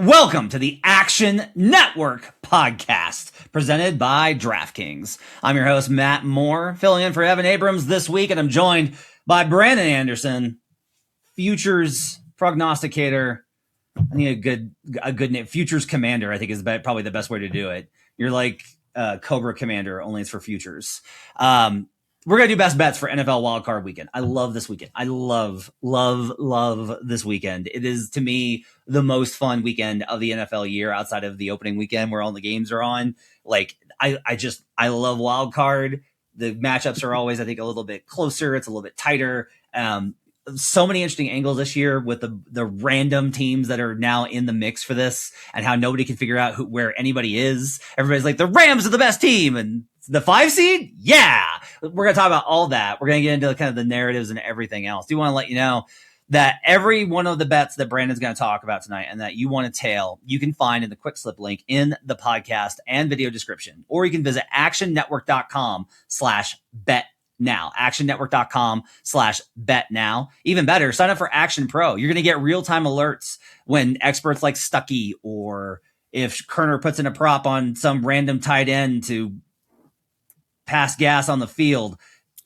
Welcome to the Action Network podcast, presented by DraftKings. I'm your host, Matt Moore, filling in for Evan Abrams this week, and I'm joined by Brandon Anderson, futures prognosticator. I need a good name. Futures commander, I think, is probably the best way to do it. You're like Cobra Commander, only it's for futures. We're going to do best bets for NFL wildcard weekend. I love this weekend. I love this weekend. It is, to me, the most fun weekend of the NFL year outside of the opening weekend where all the games are on. Like, I love wildcard. The matchups are always, I think, a little bit closer. It's a little bit tighter. So many interesting angles this year with the random teams that are now in the mix for this and how nobody can figure out where anybody is. Everybody's like, the Rams are the best team and the 5 seed. Yeah. We're going to talk about all that. We're going to get into kind of the narratives and everything else. Do want to let you know that every one of the bets that Brandon's going to talk about tonight and that you want to tail, you can find in the quick slip link in the podcast and video description, or you can visit actionnetwork.com/bet. Now, actionnetwork.com/bet now. Even better, sign up for Action Pro. You're going to get real-time alerts when experts like Stuckey or if Kerner puts in a prop on some random tight end to pass gas on the field,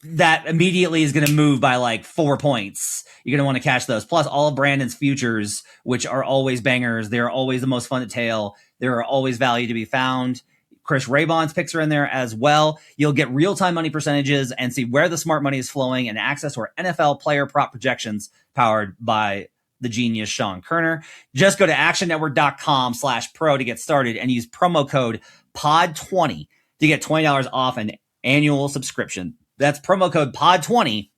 that immediately is going to move by like 4 points. You're going to want to catch those. Plus all of Brandon's futures, which are always bangers. They're always the most fun to tail. There are always value to be found. Chris Raybon's picks are in there as well. You'll get real-time money percentages and see where the smart money is flowing and access to our NFL player prop projections powered by the genius Sean Kerner. Just go to actionnetwork.com/pro to get started and use promo code POD20 to get $20 off an annual subscription. That's promo code POD20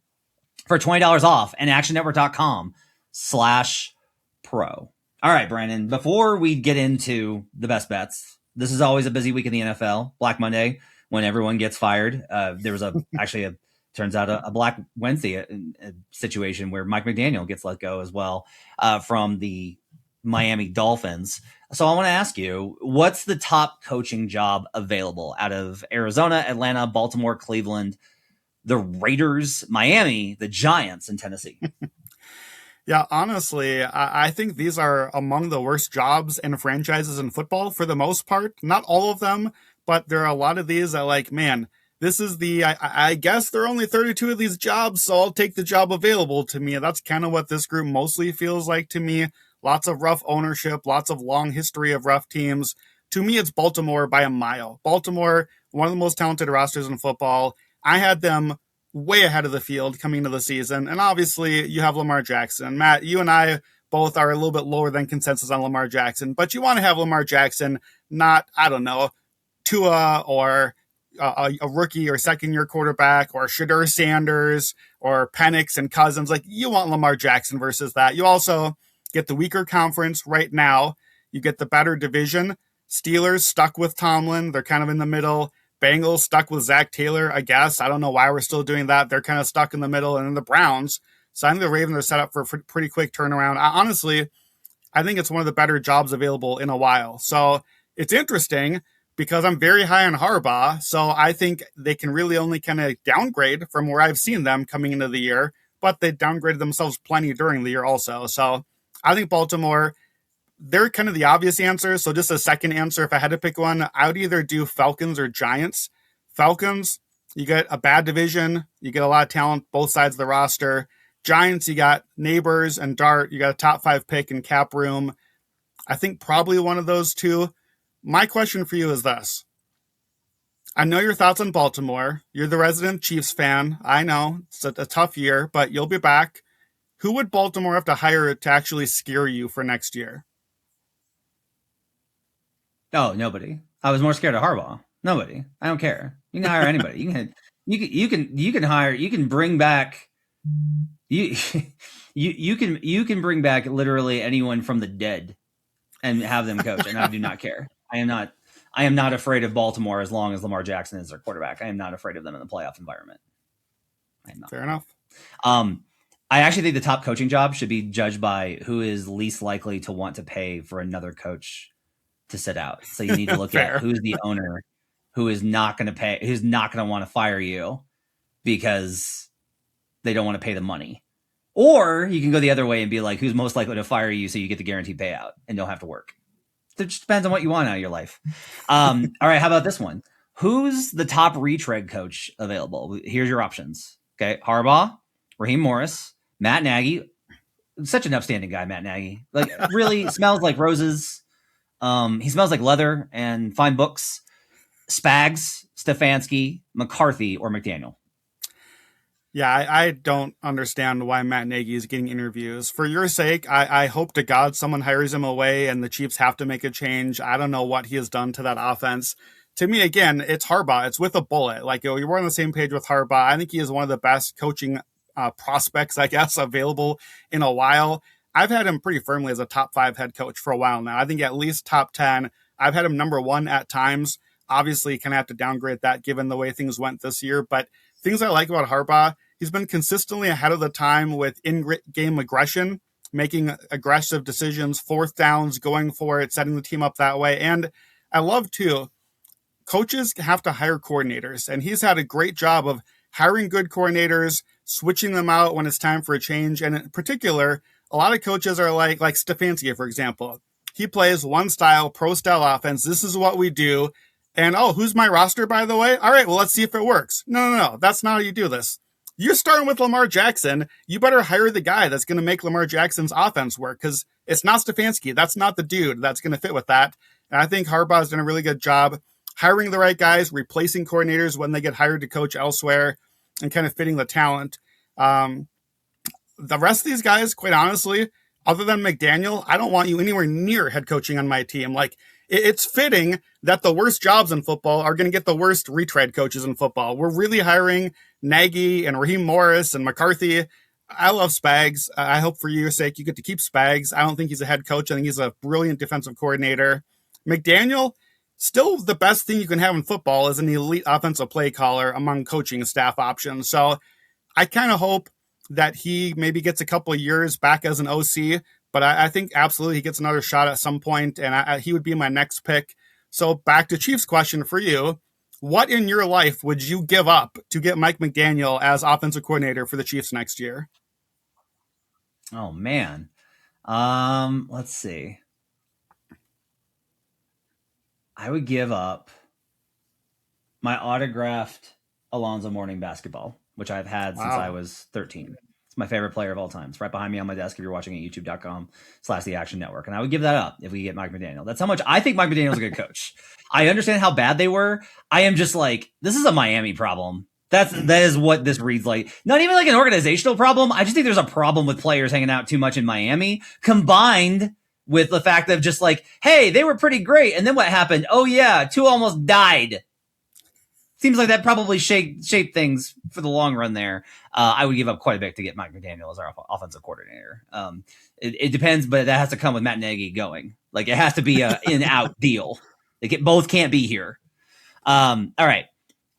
for $20 off and actionnetwork.com/pro. All right, Brandon, before we get into the best bets, this is always a busy week in the NFL. Black Monday, when everyone gets fired. There was turns out a Black Wednesday situation where Mike McDaniel gets let go as well from the Miami Dolphins. So I want to ask you, what's the top coaching job available out of Arizona, Atlanta, Baltimore, Cleveland, the Raiders, Miami, the Giants, and Tennessee? Yeah, honestly, I think these are among the worst jobs and franchises in football for the most part. Not all of them, but there are a lot of these that like, man, this is I guess there are only 32 of these jobs, so I'll take the job available to me. That's kind of what this group mostly feels like to me. Lots of rough ownership, lots of long history of rough teams. To me, it's Baltimore by a mile. Baltimore, one of the most talented rosters in football. I had them way ahead of the field coming into the season. And obviously you have Lamar Jackson. Matt, you and I both are a little bit lower than consensus on Lamar Jackson, but you want to have Lamar Jackson, not, I don't know, Tua or a rookie or second-year quarterback or Shadur Sanders or Penix and Cousins. Like, you want Lamar Jackson versus that. You also get the weaker conference right now. You get the better division. Steelers stuck with Tomlin. They're kind of in the middle. Bengals stuck with Zach Taylor, I guess. I don't know why we're still doing that. They're kind of stuck in the middle. And then the Browns, so I think the Ravens are set up for a pretty quick turnaround. Honestly, I think it's one of the better jobs available in a while. So it's interesting because I'm very high on Harbaugh. So I think they can really only kind of downgrade from where I've seen them coming into the year. But they downgraded themselves plenty during the year also. So I think Baltimore, they're kind of the obvious answer. So just a second answer, if I had to pick one, I would either do Falcons or Giants. Falcons, you get a bad division. You get a lot of talent, both sides of the roster. Giants, you got Neighbors and Dart. You got a top 5 pick in cap room. I think probably one of those two. My question for you is this. I know your thoughts on Baltimore. You're the resident Chiefs fan. I know it's a tough year, but you'll be back. Who would Baltimore have to hire to actually scare you for next year? Oh, nobody. I was more scared of Harbaugh. Nobody. I don't care. You can hire anybody. You can bring back you can bring back literally anyone from the dead and have them coach, and I do not care. I am not afraid of Baltimore as long as Lamar Jackson is their quarterback. I am not afraid of them in the playoff environment. I am not. Fair enough. I actually think the top coaching job should be judged by who is least likely to want to pay for another coach to sit out. So you need to look at who's the owner who is not going to pay, who's not going to want to fire you because they don't want to pay the money. Or you can go the other way and be like, who's most likely to fire you so you get the guaranteed payout and don't have to work. it just depends on what you want out of your life. All right, how about this one? Who's the top retread coach available? Here's your options. Okay, Harbaugh, Raheem Morris, Matt Nagy. Such an upstanding guy, Matt Nagy. Like, really smells like roses. He smells like leather and fine books. Spags, Stefanski, McCarthy, or McDaniel. Yeah, I don't understand why Matt Nagy is getting interviews. For your sake, I hope to God someone hires him away and the Chiefs have to make a change. I don't know what he has done to that offense. To me, again, it's Harbaugh. It's with a bullet. Like, you're on the same page with Harbaugh. I think he is one of the best coaching prospects, I guess, available in a while. I've had him pretty firmly as a top 5 head coach for a while now. I think at least top 10. I've had him number 1 at times. Obviously, kind of have to downgrade that given the way things went this year. But things I like about Harbaugh, he's been consistently ahead of the time with in-game aggression, making aggressive decisions, fourth downs, going for it, setting the team up that way. And I love, too, coaches have to hire coordinators. And he's had a great job of hiring good coordinators, switching them out when it's time for a change. And in particular, a lot of coaches are like Stefanski, for example. He plays one style, pro-style offense. This is what we do. And, oh, who's my roster, by the way? All right, well, let's see if it works. No. That's not how you do this. You're starting with Lamar Jackson. You better hire the guy that's going to make Lamar Jackson's offense work, because it's not Stefanski. That's not the dude that's going to fit with that. And I think Harbaugh's done a really good job hiring the right guys, replacing coordinators when they get hired to coach elsewhere, and kind of fitting the talent. The rest of these guys, quite honestly, other than McDaniel, I don't want you anywhere near head coaching on my team. Like, it's fitting that the worst jobs in football are going to get the worst retread coaches in football. We're really hiring Nagy and Raheem Morris and McCarthy. I love Spags. I hope for your sake you get to keep Spags. I don't think he's a head coach. I think he's a brilliant defensive coordinator. McDaniel, still the best thing you can have in football is an elite offensive play caller among coaching staff options. So I kind of hope that he maybe gets a couple of years back as an OC, but I think absolutely he gets another shot at some point, and he would be my next pick. So back to Chiefs question for you. What in your life would you give up to get Mike McDaniel as offensive coordinator for the Chiefs next year? Oh, man. Let's see. I would give up my autographed Alonzo Mourning basketball, which I've had since I was 13. It's my favorite player of all time. It's right behind me on my desk if you're watching at youtube.com/the Action Network. And I would give that up if we get Mike McDaniel. That's how much I think Mike McDaniel's a good coach. I understand how bad they were. I am just like, this is a Miami problem. That is what this reads like. Not even like an organizational problem. I just think there's a problem with players hanging out too much in Miami, combined with the fact of just like, hey, they were pretty great. And then what happened? Oh, yeah, 2 almost died. Seems like that probably shaped things for the long run there. I would give up quite a bit to get Mike McDaniel as our offensive coordinator. It depends, but that has to come with Matt Nagy going. Like, it has to be an in-out deal. Both can't be here. All right.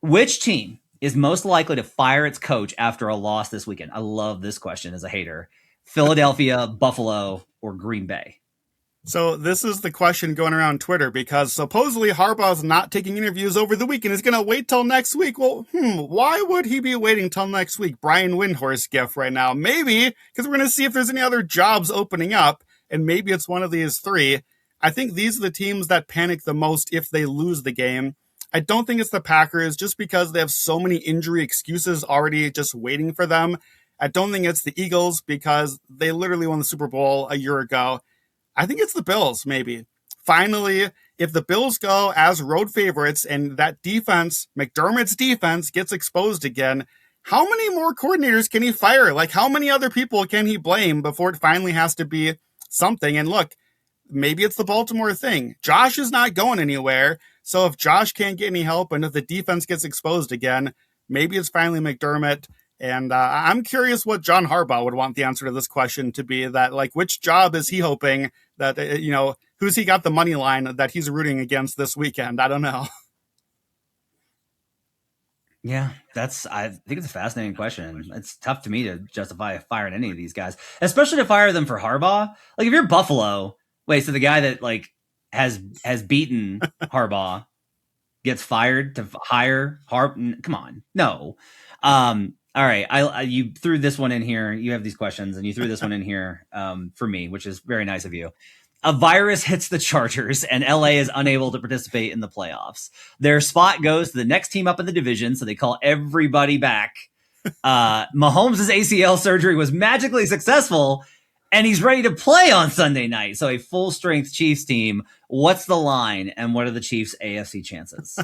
Which team is most likely to fire its coach after a loss this weekend? I love this question as a hater. Philadelphia, Buffalo, or Green Bay? So this is the question going around Twitter, because supposedly Harbaugh's not taking interviews over the weekend. He's going to wait till next week. Well, why would he be waiting till next week? Brian Windhorst gif right now. Maybe because we're going to see if there's any other jobs opening up, and maybe it's one of these 3. I think these are the teams that panic the most if they lose the game. I don't think it's the Packers, just because they have so many injury excuses already just waiting for them. I don't think it's the Eagles, because they literally won the Super Bowl a year ago. I think it's the Bills, maybe. Finally, if the Bills go as road favorites and that defense, McDermott's defense, gets exposed again, how many more coordinators can he fire? Like, how many other people can he blame before it finally has to be something? And look, maybe it's the Baltimore thing. Josh is not going anywhere. So if Josh can't get any help and if the defense gets exposed again, maybe it's finally McDermott. And I'm curious what John Harbaugh would want the answer to this question to be, that, like, which job is he hoping that, who's he got the money line that he's rooting against this weekend? I don't know. Yeah, I think it's a fascinating question. It's tough to me to justify firing any of these guys, especially to fire them for Harbaugh. Like, if you're Buffalo, wait, so the guy that like has beaten Harbaugh gets fired to hire Harbaugh? Come on, no. All right, you threw this one in here. You have these questions, and you threw this one in here for me, which is very nice of you. A virus hits the Chargers, and LA is unable to participate in the playoffs. Their spot goes to the next team up in the division, so they call everybody back. Mahomes' ACL surgery was magically successful, and he's ready to play on Sunday night. So a full-strength Chiefs team. What's the line, and what are the Chiefs' AFC chances?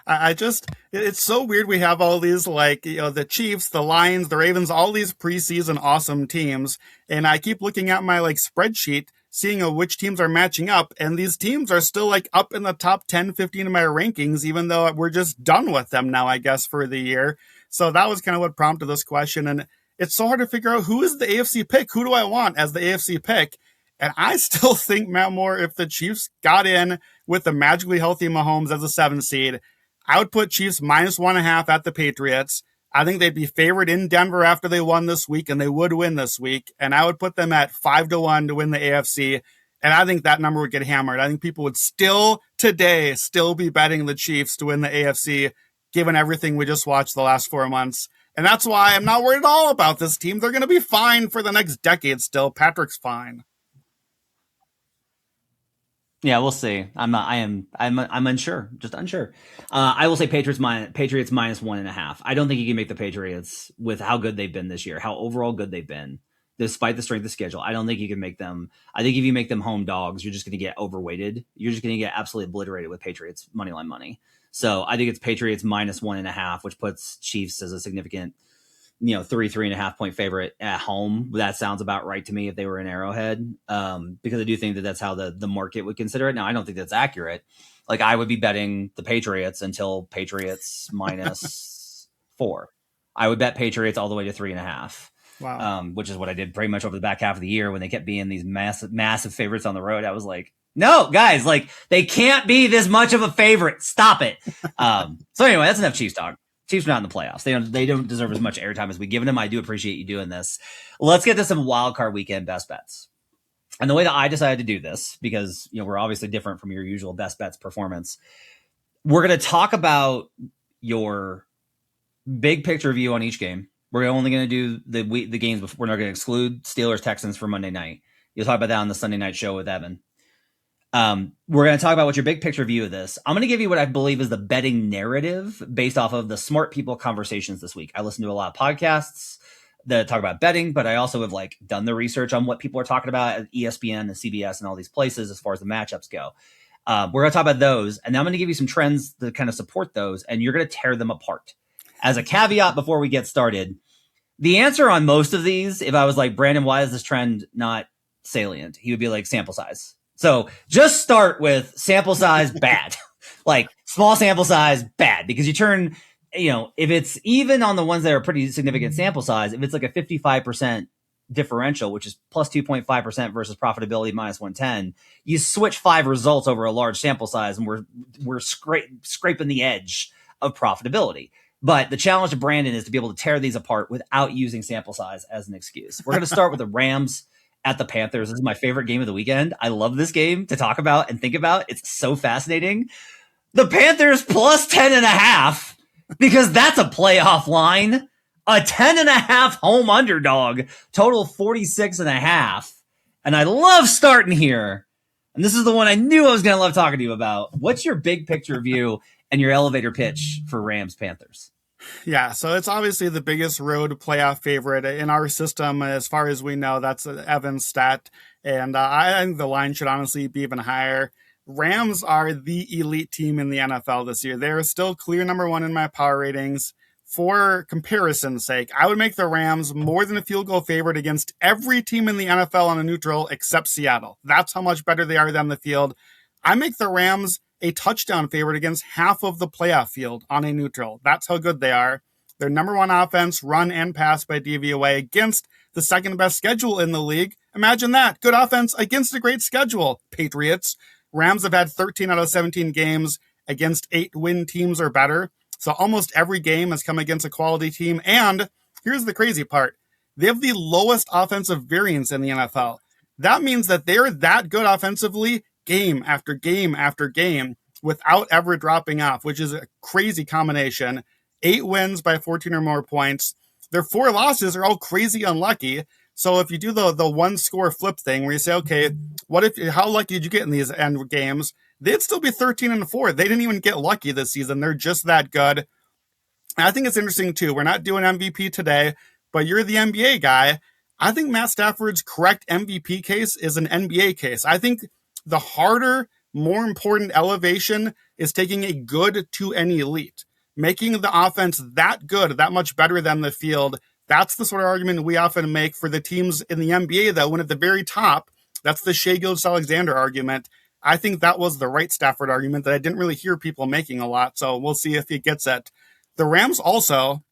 It's so weird. We have all these, like, the Chiefs, the Lions, the Ravens, all these preseason awesome teams. And I keep looking at my spreadsheet, seeing which teams are matching up. And these teams are still up in the top 10, 15 of my rankings, even though we're just done with them now, I guess, for the year. So that was kind of what prompted this question. And it's so hard to figure out who is the AFC pick. Who do I want as the AFC pick? And I still think, Matt Moore, if the Chiefs got in with the magically healthy Mahomes as a 7 seed, I would put Chiefs -1.5 at the Patriots. I think they'd be favored in Denver after they won this week, and they would win this week. And I would put them at 5-1 to win the AFC. And I think that number would get hammered. I think people would still be betting the Chiefs to win the AFC, given everything we just watched the last 4 months. And that's why I'm not worried at all about this team. They're going to be fine for the next decade still. Patrick's fine. Yeah, we'll see. I'm unsure, just unsure. I will say Patriots -1.5. I don't think you can make the Patriots with how good they've been this year, how overall good they've been, despite the strength of schedule. I don't think you can make them. I think if you make them home dogs, you're just going to get overweighted. You're just going to get absolutely obliterated with Patriots moneyline money. So I think it's Patriots -1.5, which puts Chiefs as a significant, 3.5 point favorite at home. That sounds about right to me if they were in Arrowhead, because I do think that that's how the market would consider it. Now, I don't think that's accurate. I would be betting the Patriots until Patriots -4. I would bet Patriots all the way to 3.5. Wow. Which is what I did pretty much over the back half of the year when they kept being these massive favorites on the road. I was like, no, guys, they can't be this much of a favorite. Stop it. So anyway, that's enough Chiefs talk. Chiefs are not in the playoffs. They don't deserve as much airtime as we've given them. I do appreciate you doing this. Let's get to some wild card weekend best bets. And the way that I decided to do this, because we're obviously different from your usual best bets performance, we're going to talk about your big picture view on each game. We're only going to do the games before. We're not going to exclude Steelers Texans for Monday night. You'll talk about that on the Sunday night show with Evan. We're going to talk about what's your big picture view of this. I'm going to give you what I believe is the betting narrative based off of the smart people conversations this week. I listen to a lot of podcasts that talk about betting, but I also have done the research on what people are talking about at ESPN and CBS and all these places as far as the matchups go. We're going to talk about those, and then I'm going to give you some trends that kind of support those, and you're going to tear them apart. As a caveat before we get started, the answer on most of these, if I was like, Brandon, why is this trend not salient? He would be like, sample size. So just start with sample size bad, small sample size bad, because you turn, if it's even on the ones that are pretty significant sample size, if it's a 55% differential, which is plus 2.5% versus profitability -110, you switch 5 results over a large sample size and we're scraping the edge of profitability. But the challenge to Brandon is to be able to tear these apart without using sample size as an excuse. We're going to start with the Rams at the Panthers. This is my favorite game of the weekend. I love this game to talk about and think about. It's so fascinating. The Panthers plus 10.5, because that's a playoff line. A 10.5 home underdog, total 46.5. And I love starting here. And this is the one I knew I was going to love talking to you about. What's your big picture view and your elevator pitch for Rams Panthers? Yeah, so it's obviously the biggest road playoff favorite in our system. As far as we know, that's Evan's stat. And I think the line should honestly be even higher. Rams are the elite team in the NFL this year. They're still clear number 1 in my power ratings. For comparison's sake, I would make the Rams more than a field goal favorite against every team in the NFL on a neutral except Seattle. That's how much better they are than the field. I make the Rams a touchdown favorite against half of the playoff field on a neutral. That's how good they are. Their number 1 offense, run and pass by DVOA, against the second best schedule in the league. Imagine that. Good offense against a great schedule. Patriots. Rams have had 13 out of 17 games against 8-win teams or better. So almost every game has come against a quality team. And here's the crazy part. They have the lowest offensive variance in the NFL. That means that they're that good offensively game after game after game without ever dropping off, which is a crazy combination. 8 wins by 14 or more points. Their 4 losses are all crazy unlucky. So if you do the one score flip thing where you say, okay, how lucky did you get in these end games? They'd still be 13-4. They didn't even get lucky this season. They're just that good. And I think it's interesting too. We're not doing MVP today, but you're the NBA guy. I think Matt Stafford's correct MVP case is an NBA case. I think the harder, more important elevation is taking a good to an elite, making the offense that good, that much better than the field. That's the sort of argument we often make for the teams in the NBA that win at the very top. That's the Shai Gilgeous-Alexander argument. I think that was the right Stafford argument that I didn't really hear people making a lot. So we'll see if he gets it. The Rams also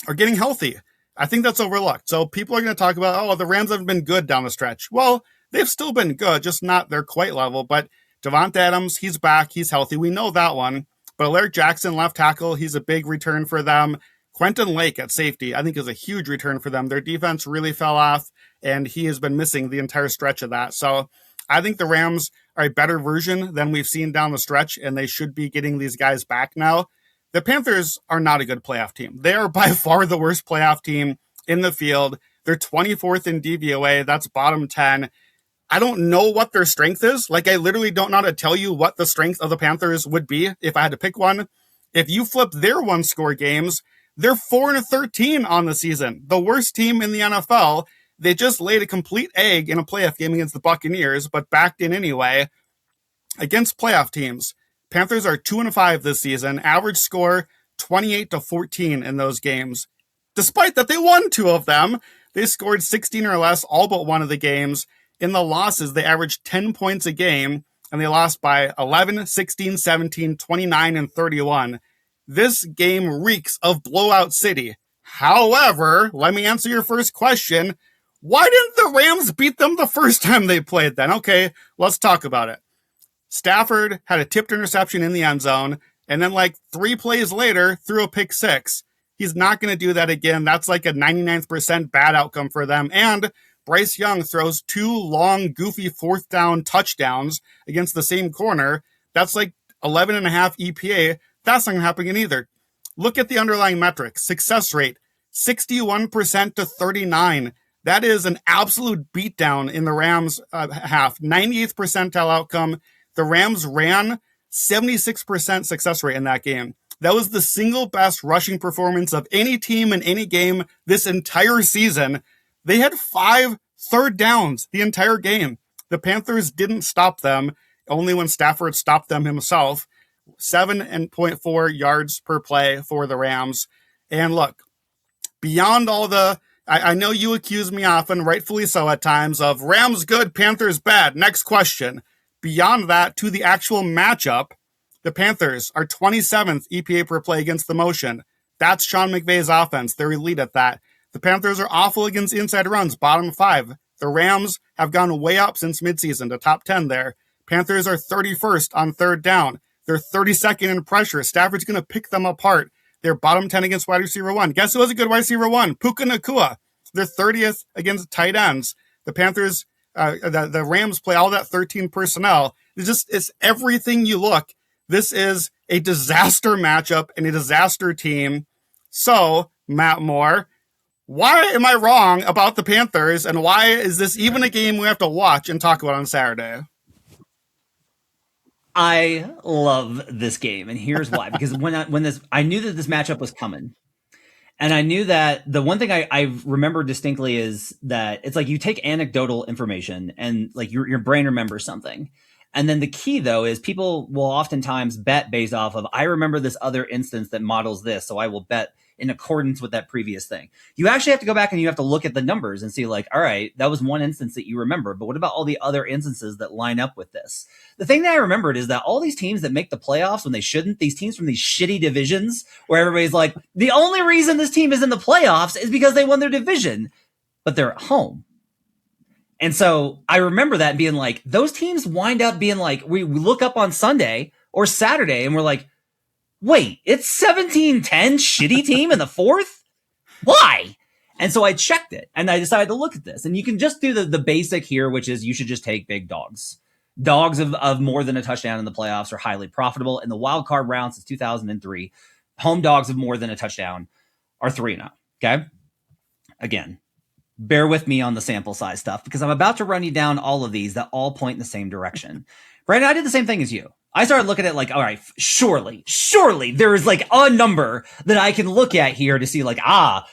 are getting healthy. I think that's overlooked. So people are going to talk about, oh, the Rams haven't been good down the stretch. Well, they've still been good, just not their quite level. But Devonta Adams, he's back. He's healthy. We know that one. But Alaric Jackson, left tackle, he's a big return for them. Quentin Lake at safety, I think, is a huge return for them. Their defense really fell off, and he has been missing the entire stretch of that. So I think the Rams are a better version than we've seen down the stretch, and they should be getting these guys back now. The Panthers are not a good playoff team. They are by far the worst playoff team in the field. They're 24th in DVOA. That's bottom 10. I don't know what their strength is. Like, I literally don't know how to tell you what the strength of the Panthers would be if I had to pick one. If you flip their one-score games, they're 4-13 on the season. The worst team in the NFL. They just laid a complete egg in a playoff game against the Buccaneers, but backed in anyway. Against playoff teams, Panthers are 2-5 this season. Average score 28-14 in those games. Despite that they won 2 of them, they scored 16 or less all but one of the games. In the losses, they averaged 10 points a game, and they lost by 11, 16, 17, 29, and 31. This game reeks of blowout city. However, let me answer your first question. Why didn't the Rams beat them the first time they played then? Okay, let's talk about it. Stafford had a tipped interception in the end zone, and then like 3 plays later, threw a pick 6. He's not going to do that again. That's like a 99th% bad outcome for them. And Bryce Young throws 2 long, goofy 4th down touchdowns against the same corner. That's like 11.5 EPA. That's not going to happen again either. Look at the underlying metrics. Success rate, 61% to 39. That is an absolute beatdown in the Rams half. 98th percentile outcome. The Rams ran 76% success rate in that game. That was the single best rushing performance of any team in any game this entire season. They had 5 third downs the entire game. The Panthers didn't stop them, only when Stafford stopped them himself. 7.4 yards per play for the Rams. And look, beyond all the, I know you accuse me often, rightfully so at times, of Rams good, Panthers bad. Next question. Beyond that, to the actual matchup, the Panthers are 27th EPA per play against the motion. That's Sean McVay's offense. They're elite at that. The Panthers are awful against inside runs, bottom 5. The Rams have gone way up since midseason to top 10 there. Panthers are 31st on third down. They're 32nd in pressure. Stafford's going to pick them apart. They're bottom 10 against wide receiver 1. Guess who has a good wide receiver 1? Puka Nacua. They're 30th against tight ends. The Panthers, the Rams play all that 13 personnel. It's everything you look. This is a disaster matchup and a disaster team. So, Matt Moore, why am I wrong about the Panthers, and why is this even a game we have to watch and talk about on Saturday? I love this game, and here's why. Because I knew that this matchup was coming. And I knew that the one thing I remember distinctly is that it's like you take anecdotal information and like your brain remembers something. And then the key, though, is people will oftentimes bet based off of, I remember this other instance that models this, so I will bet in accordance with that previous thing. You actually have to go back and you have to look at the numbers and see like, all right, that was one instance that you remember, but what about all the other instances that line up with this? The thing that I remembered is that all these teams that make the playoffs when they shouldn't, these teams from these shitty divisions where everybody's like, the only reason this team is in the playoffs is because they won their division, but they're at home. And so I remember that being like, those teams wind up being like, we look up on Sunday or Saturday and we're like, wait, it's 17-10 shitty team in the fourth? Why? And so I checked it and I decided to look at this. And you can just do the basic here, which is you should just take big dogs. Dogs of more than a touchdown in the playoffs are highly profitable. In the wild card round since 2003, home dogs of more than a touchdown are 3-0. Okay? Again, bear with me on the sample size stuff because I'm about to run you down all of these that all point in the same direction. Brandon, I did the same thing as you. I started looking at like, all right, surely there is like a number that I can look at here to see like,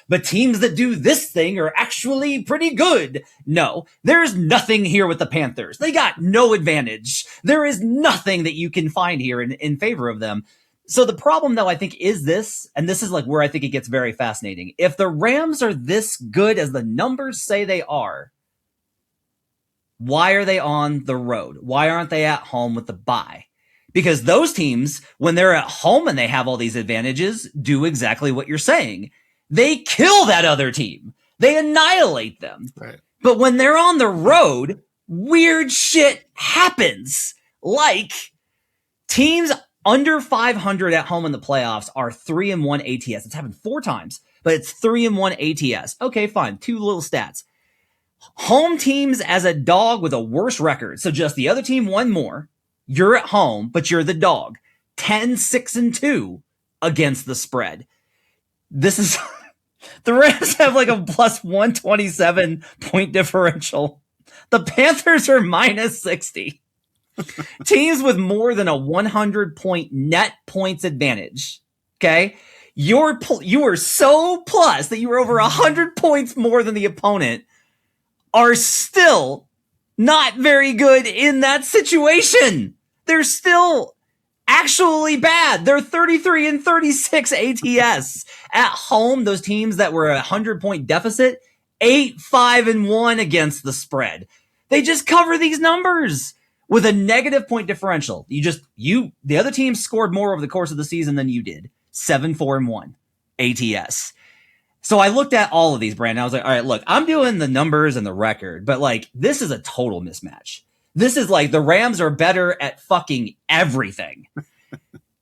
but teams that do this thing are actually pretty good. No, there's nothing here with the Panthers. They got no advantage. There is nothing that you can find here in favor of them. So the problem though, I think is this, and this is like where I think it gets very fascinating. If the Rams are this good as the numbers say they are, why are they on the road? Why aren't they at home with the bye? Because those teams, when they're at home and they have all these advantages, do exactly what you're saying. They kill that other team. They annihilate them. Right. But when they're on the road, weird shit happens. Like teams under 500 at home in the playoffs are 3-1 ATS. It's happened 4 times, but it's 3-1 ATS. Okay, fine. 2 little stats. Home teams as a dog with a worse record. So just the other team won more. You're at home, but you're the dog. 10-6-2 against the spread. This is the Rams have like a plus 127 point differential. The Panthers are minus 60. Teams with more than a 100 point net points advantage. Okay. You are so plus that you were over 100 points more than the opponent are still not very good in that situation. They're still actually bad. They're 33-36 ATS. At home, those teams that were a 100-point deficit, 8-5-1 against the spread. They just cover these numbers with a negative point differential. The other team scored more over the course of the season than you did. 7-4-1 ATS. So I looked at all of these, Brandon. I was like, all right, look, I'm doing the numbers and the record, but like, this is a total mismatch. This is like the Rams are better at fucking everything.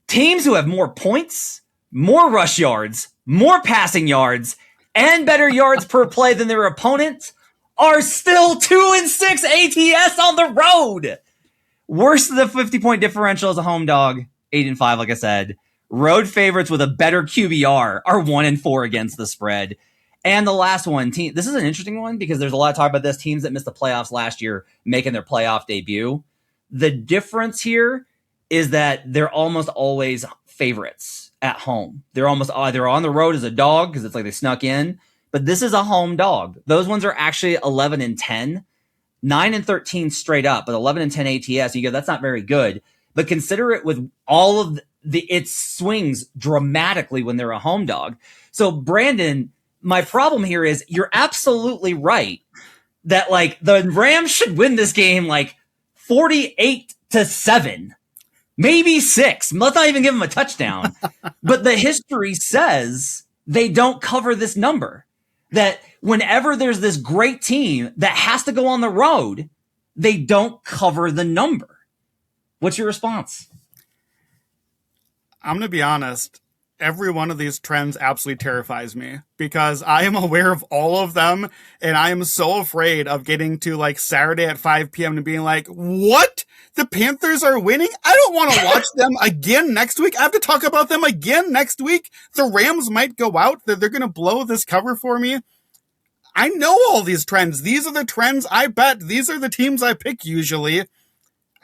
Teams who have more points, more rush yards, more passing yards, and better yards per play than their opponent are still 2-6 ATS on the road. Worse than the 50-point differential as a home dog, 8-5, like I said. Road favorites with a better QBR are 1-4 against the spread. And the last one, this is an interesting one because there's a lot of talk about this. Teams that missed the playoffs last year making their playoff debut. The difference here is that they're almost always favorites at home. They're almost either on the road as a dog because it's like they snuck in, but this is a home dog. Those ones are actually 11-10, 9-13 straight up, but 11-10 ATS. You go, that's not very good. But consider it with all of it swings dramatically when they're a home dog. So Brandon, my problem here is you're absolutely right that like the Rams should win this game like 48-7, maybe 6. Let's not even give them a touchdown. But the history says they don't cover this number. That whenever there's this great team that has to go on the road, they don't cover the number. What's your response? I'm going to be honest. Every one of these trends absolutely terrifies me because I am aware of all of them. And I am so afraid of getting to like Saturday at 5 p.m. and being like, what? The Panthers are winning? I don't want to watch them again next week. I have to talk about them again next week. The Rams might go out. They're going to blow this cover for me. I know all these trends. These are the trends I bet. These are the teams I pick usually.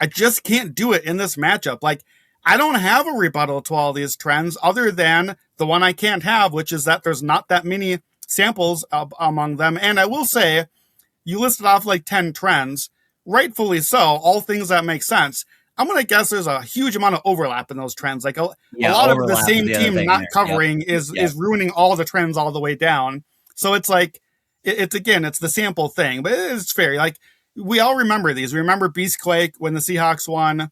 I just can't do it in this matchup. Like, I don't have a rebuttal to all these trends other than the one I can't have, which is that there's not that many samples among them. And I will say, you listed off like 10 trends, rightfully so, all things that make sense. I'm going to guess there's a huge amount of overlap in those trends. Like a lot of the same team not covering is ruining all the trends all the way down. So it's like, it's the sample thing, but it's fair. Like, we all remember these. We remember Beastquake when the Seahawks won.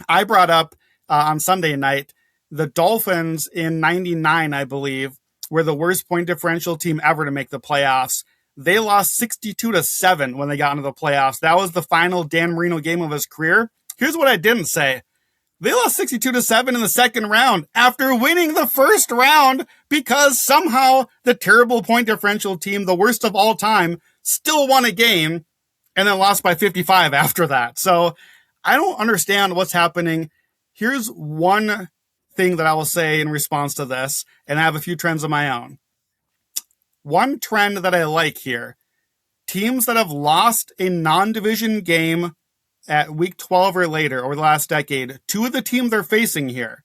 I brought up on Sunday night, the Dolphins in 99, I believe, were the worst point differential team ever to make the playoffs. They lost 62-7 when they got into the playoffs. That was the final Dan Marino game of his career. Here's what I didn't say. They lost 62-7 in the second round after winning the first round because somehow the terrible point differential team, the worst of all time, still won a game and then lost by 55 after that. So I don't understand what's happening. Here's one thing that I will say in response to this, and I have a few trends of my own. One trend that I like here teams that have lost a non-division game at week 12 or later over the last decade, two of the teams they're facing here.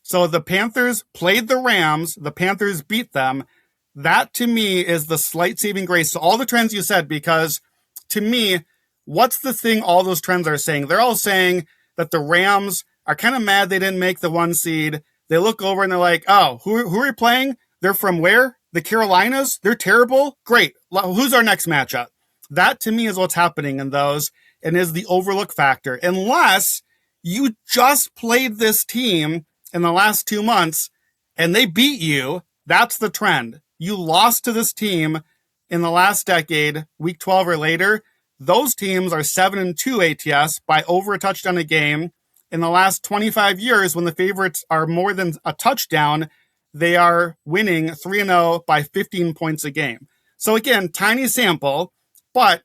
So the Panthers played the Rams. The Panthers beat them. That, to me, is the slight saving grace to all the trends you said, because to me, what's the thing all those trends are saying? They're all saying that the Rams are kind of mad they didn't make the 1 seed. They look over and they're like, oh, who are we playing? They're from where? The Carolinas? They're terrible? Great. Who's our next matchup? That, to me, is what's happening in those and is the overlook factor. Unless you just played this team in the last 2 months and they beat you, that's the trend. You lost to this team in the last decade, week 12 or later. Those teams are 7-2 ATS by over a touchdown a game. In the last 25 years, when the favorites are more than a touchdown, they are winning 3-0 by 15 points a game. So again, tiny sample, but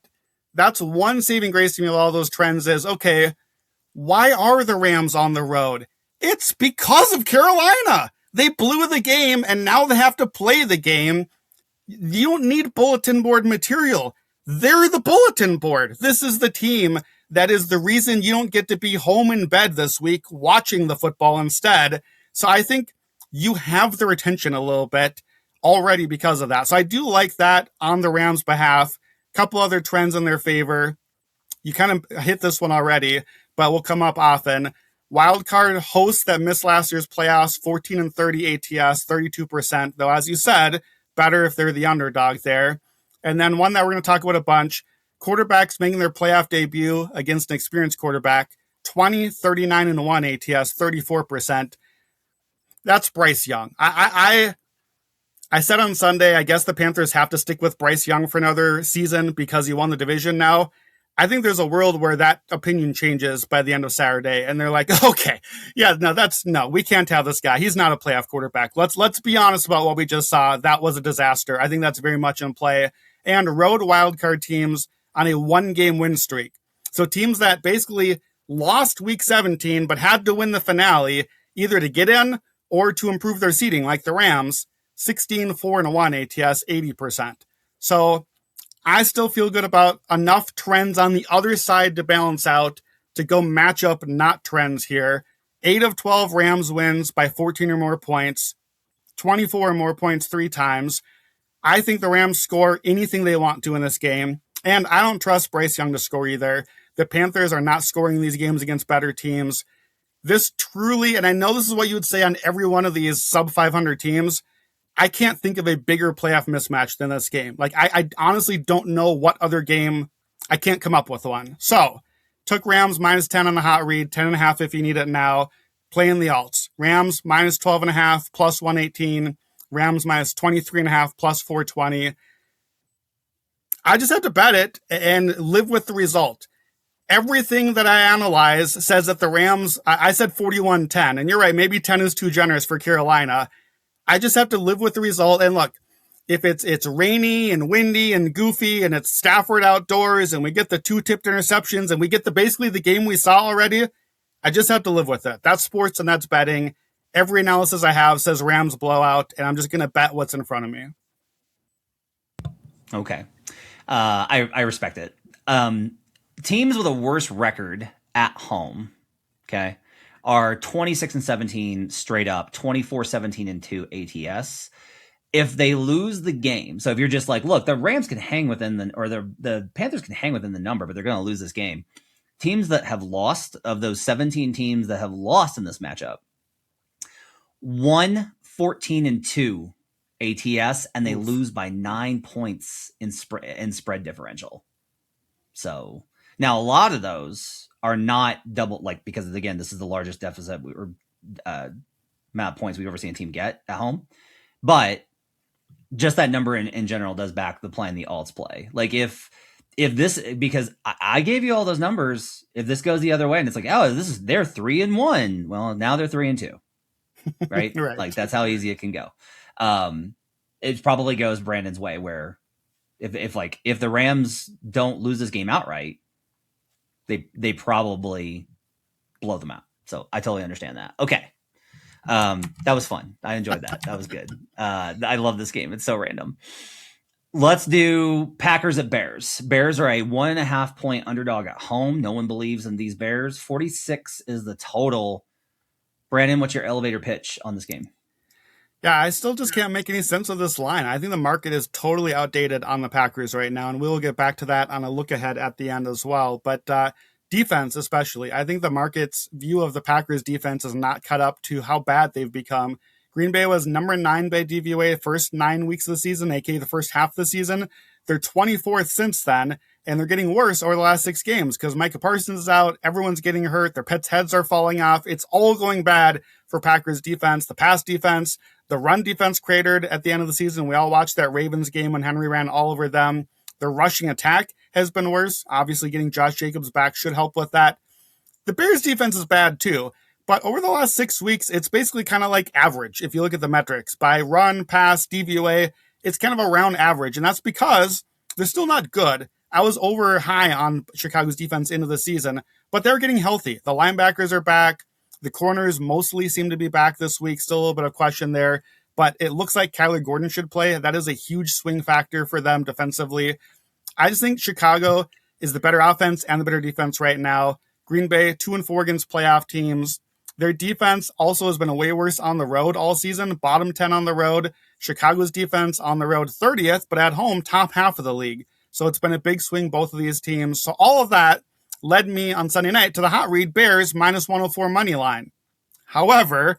that's one saving grace to me of all those trends is, okay, why are the Rams on the road? It's because of Carolina. They blew the game, and now they have to play the game. You don't need bulletin board material. They're the bulletin board. This is the team that is the reason you don't get to be home in bed this week watching the football instead. So I think you have their attention a little bit already because of that. So I do like that on the Rams' behalf. A couple other trends in their favor. You kind of hit this one already, but will come up often. Wildcard hosts that missed last year's playoffs, 14-30 ATS, 32%. Though, as you said, better if they're the underdog there. And then one that we're going to talk about a bunch, quarterbacks making their playoff debut against an experienced quarterback, 39-1 ATS, 34%. That's Bryce Young. I said on Sunday, I guess the Panthers have to stick with Bryce Young for another season because he won the division now. I think there's a world where that opinion changes by the end of Saturday, and they're like, okay, yeah, no, we can't have this guy. He's not a playoff quarterback. Let's be honest about what we just saw. That was a disaster. I think that's very much in play. And road wildcard teams on a 1-game win streak. So teams that basically lost week 17 but had to win the finale either to get in or to improve their seeding, like the Rams, 16-4-1 ATS, 80%. So I still feel good about enough trends on the other side to balance out to go match up not trends here. 8 of 12 Rams wins by 14 or more points, 24 or more points 3 times. I think the Rams score anything they want to in this game, and I don't trust Bryce Young to score either. The Panthers are not scoring these games against better teams. This truly, and I know this is what you would say on every one of these sub 500 teams, I can't think of a bigger playoff mismatch than this game. Like, I honestly don't know what other game. I can't come up with one. So, took Rams minus 10 on the hot read, 10.5 if you need it now. Playing the alts. Rams minus 12.5, plus 118. Rams minus 23.5, plus 420. I just have to bet it and live with the result. Everything that I analyze says that the Rams, I said 41-10, and you're right, maybe 10 is too generous for Carolina. I just have to live with the result. And look, if it's rainy and windy and goofy and it's Stafford outdoors and we get the 2 tipped interceptions and we get basically the game we saw already, I just have to live with it. That's sports and that's betting. Every analysis I have says Rams blowout, and I'm just going to bet what's in front of me. Okay. I respect it. Teams with a worse record at home, okay, are 26-17 straight up, 24-17-2 ATS. If they lose the game, so if you're just like, look, the Rams can hang within the Panthers can hang within the number, but they're going to lose this game. Teams that have lost, of those 17 teams that have lost in this matchup, 1-14-2 ATS, and they lose by 9 points in spread differential. So now a lot of those are not double, like, because again, this is the largest deficit or amount of points we've ever seen a team get at home. But just that number in general does back the plan the alts play. Like if this, because I gave you all those numbers, if this goes the other way and it's like, oh, they're 3-1. Well, now they're 3-2, right? Right. Like that's how easy it can go. It probably goes Brandon's way where if the Rams don't lose this game outright, they probably blow them out. So I totally understand that. Okay. That was fun. I enjoyed that. That was good. I love this game. It's so random. Let's do Packers at Bears. Bears are a 1.5 point underdog at home. No one believes in these Bears. 46 is the total. Brandon, what's your elevator pitch on this game? Yeah, I still just can't make any sense of this line. I think the market is totally outdated on the Packers right now, and we'll get back to that on a look ahead at the end as well. But defense, especially, I think the market's view of the Packers defense is not cut up to how bad they've become. Green Bay was number 9 by DVOA the first 9 weeks of the season, aka the first half of the season. They're 24th since then, and they're getting worse over the last 6 games because Micah Parsons is out, everyone's getting hurt, their pets' heads are falling off. It's all going bad for Packers defense. The pass defense, the run defense cratered at the end of the season. We all watched that Ravens game when Henry ran all over them. Their rushing attack has been worse. Obviously, getting Josh Jacobs back should help with that. The Bears defense is bad too, but over the last 6 weeks, it's basically kind of like average. If you look at the metrics by run, pass, DVOA, it's kind of around average. And that's because they're still not good. I was over high on Chicago's defense into the season, but they're getting healthy. The linebackers are back. The corners mostly seem to be back this week. Still a little bit of question there, but it looks like Kyler Gordon should play. That is a huge swing factor for them defensively. I just think Chicago is the better offense and the better defense right now. Green Bay, 2-4 against playoff teams. Their defense also has been way worse on the road all season, bottom 10 on the road. Chicago's defense on the road 30th, but at home, top half of the league. So it's been a big swing, both of these teams. So all of that led me on Sunday night to the hot read Bears minus 104 money line. However,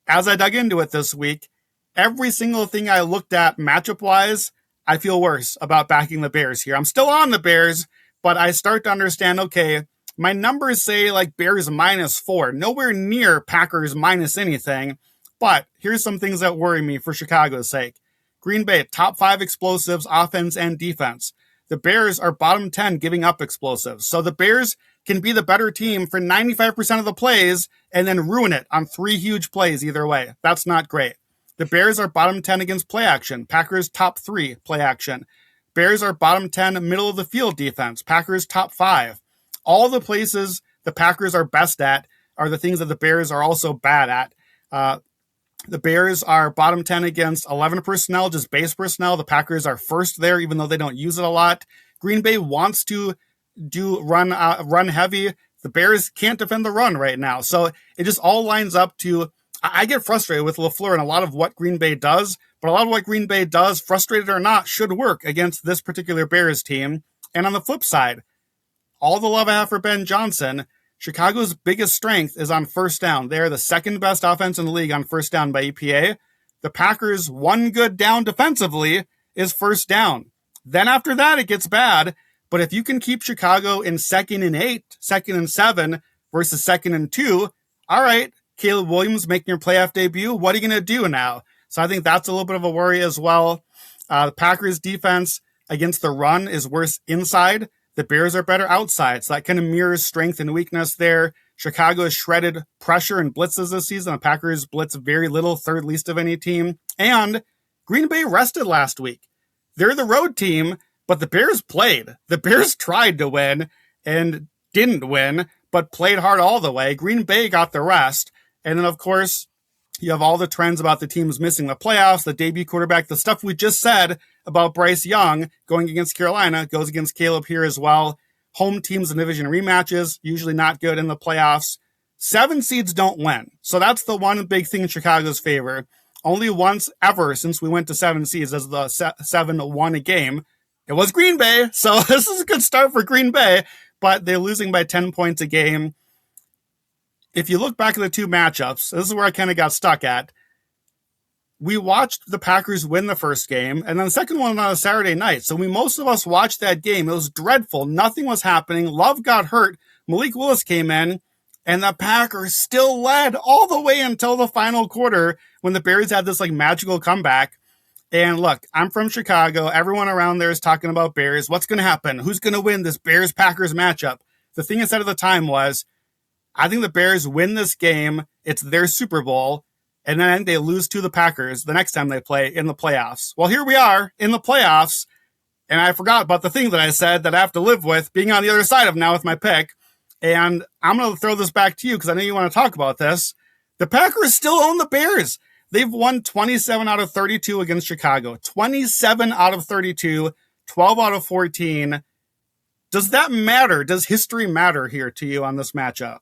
as I dug into it this week, every single thing I looked at matchup-wise, I feel worse about backing the Bears here. I'm still on the Bears, but I start to understand, okay, my numbers say like Bears minus 4, nowhere near Packers minus anything. But here's some things that worry me for Chicago's sake. Green Bay, top 5 explosives, offense and defense. The Bears are bottom 10 giving up explosives. So the Bears can be the better team for 95% of the plays and then ruin it on 3 huge plays either way. That's not great. The Bears are bottom 10 against play action. Packers top 3 play action. Bears are bottom 10 middle of the field defense. Packers top 5. All the places the Packers are best at are the things that the Bears are also bad at. The Bears are bottom 10 against 11 personnel, just base personnel. The Packers are first there, even though they don't use it a lot. Green Bay wants to run heavy. The Bears can't defend the run right now. So it just all lines up to, I get frustrated with LaFleur and a lot of what Green Bay does, but a lot of what Green Bay does, frustrated or not, should work against this particular Bears team. And on the flip side, all the love I have for Ben Johnson, Chicago's biggest strength is on first down. They're the second best offense in the league on first down by EPA. The Packers' one good down defensively is first down. Then after that, it gets bad. But if you can keep Chicago in 2nd and 8, 2nd and 7 versus 2nd and 2, all right, Caleb Williams making your playoff debut, what are you going to do now? So I think that's a little bit of a worry as well. The Packers' defense against the run is worse inside. The Bears are better outside, so that kind of mirrors strength and weakness there. Chicago has shredded pressure and blitzes this season. The Packers blitz very little, third least of any team. And Green Bay rested last week. They're the road team, but the Bears played. The Bears tried to win and didn't win, but played hard all the way. Green Bay got the rest. And then, of course, you have all the trends about the teams missing the playoffs, the debut quarterback, the stuff we just said about Bryce Young going against Carolina goes against Caleb here as well. Home teams and division rematches, usually not good in the playoffs. 7 seeds don't win. So that's the one big thing in Chicago's favor. Only once ever since we went to 7 seeds as the 7 won a game. It was Green Bay. So this is a good start for Green Bay, but they're losing by 10 points a game. If you look back at the 2 matchups, this is where I kind of got stuck at. We watched the Packers win the first game, and then the second one on a Saturday night. So most of us watched that game. It was dreadful. Nothing was happening. Love got hurt. Malik Willis came in, and the Packers still led all the way until the final quarter when the Bears had this magical comeback. And look, I'm from Chicago. Everyone around there is talking about Bears. What's going to happen? Who's going to win this Bears-Packers matchup? The thing I said at the time was, I think the Bears win this game. It's their Super Bowl. And then they lose to the Packers the next time they play in the playoffs. Well, here we are in the playoffs. And I forgot about the thing that I said that I have to live with being on the other side of now with my pick. And I'm going to throw this back to you because I know you want to talk about this. The Packers still own the Bears. They've won 27 out of 32 against Chicago. 27 out of 32, 12 out of 14. Does that matter? Does history matter here to you on this matchup?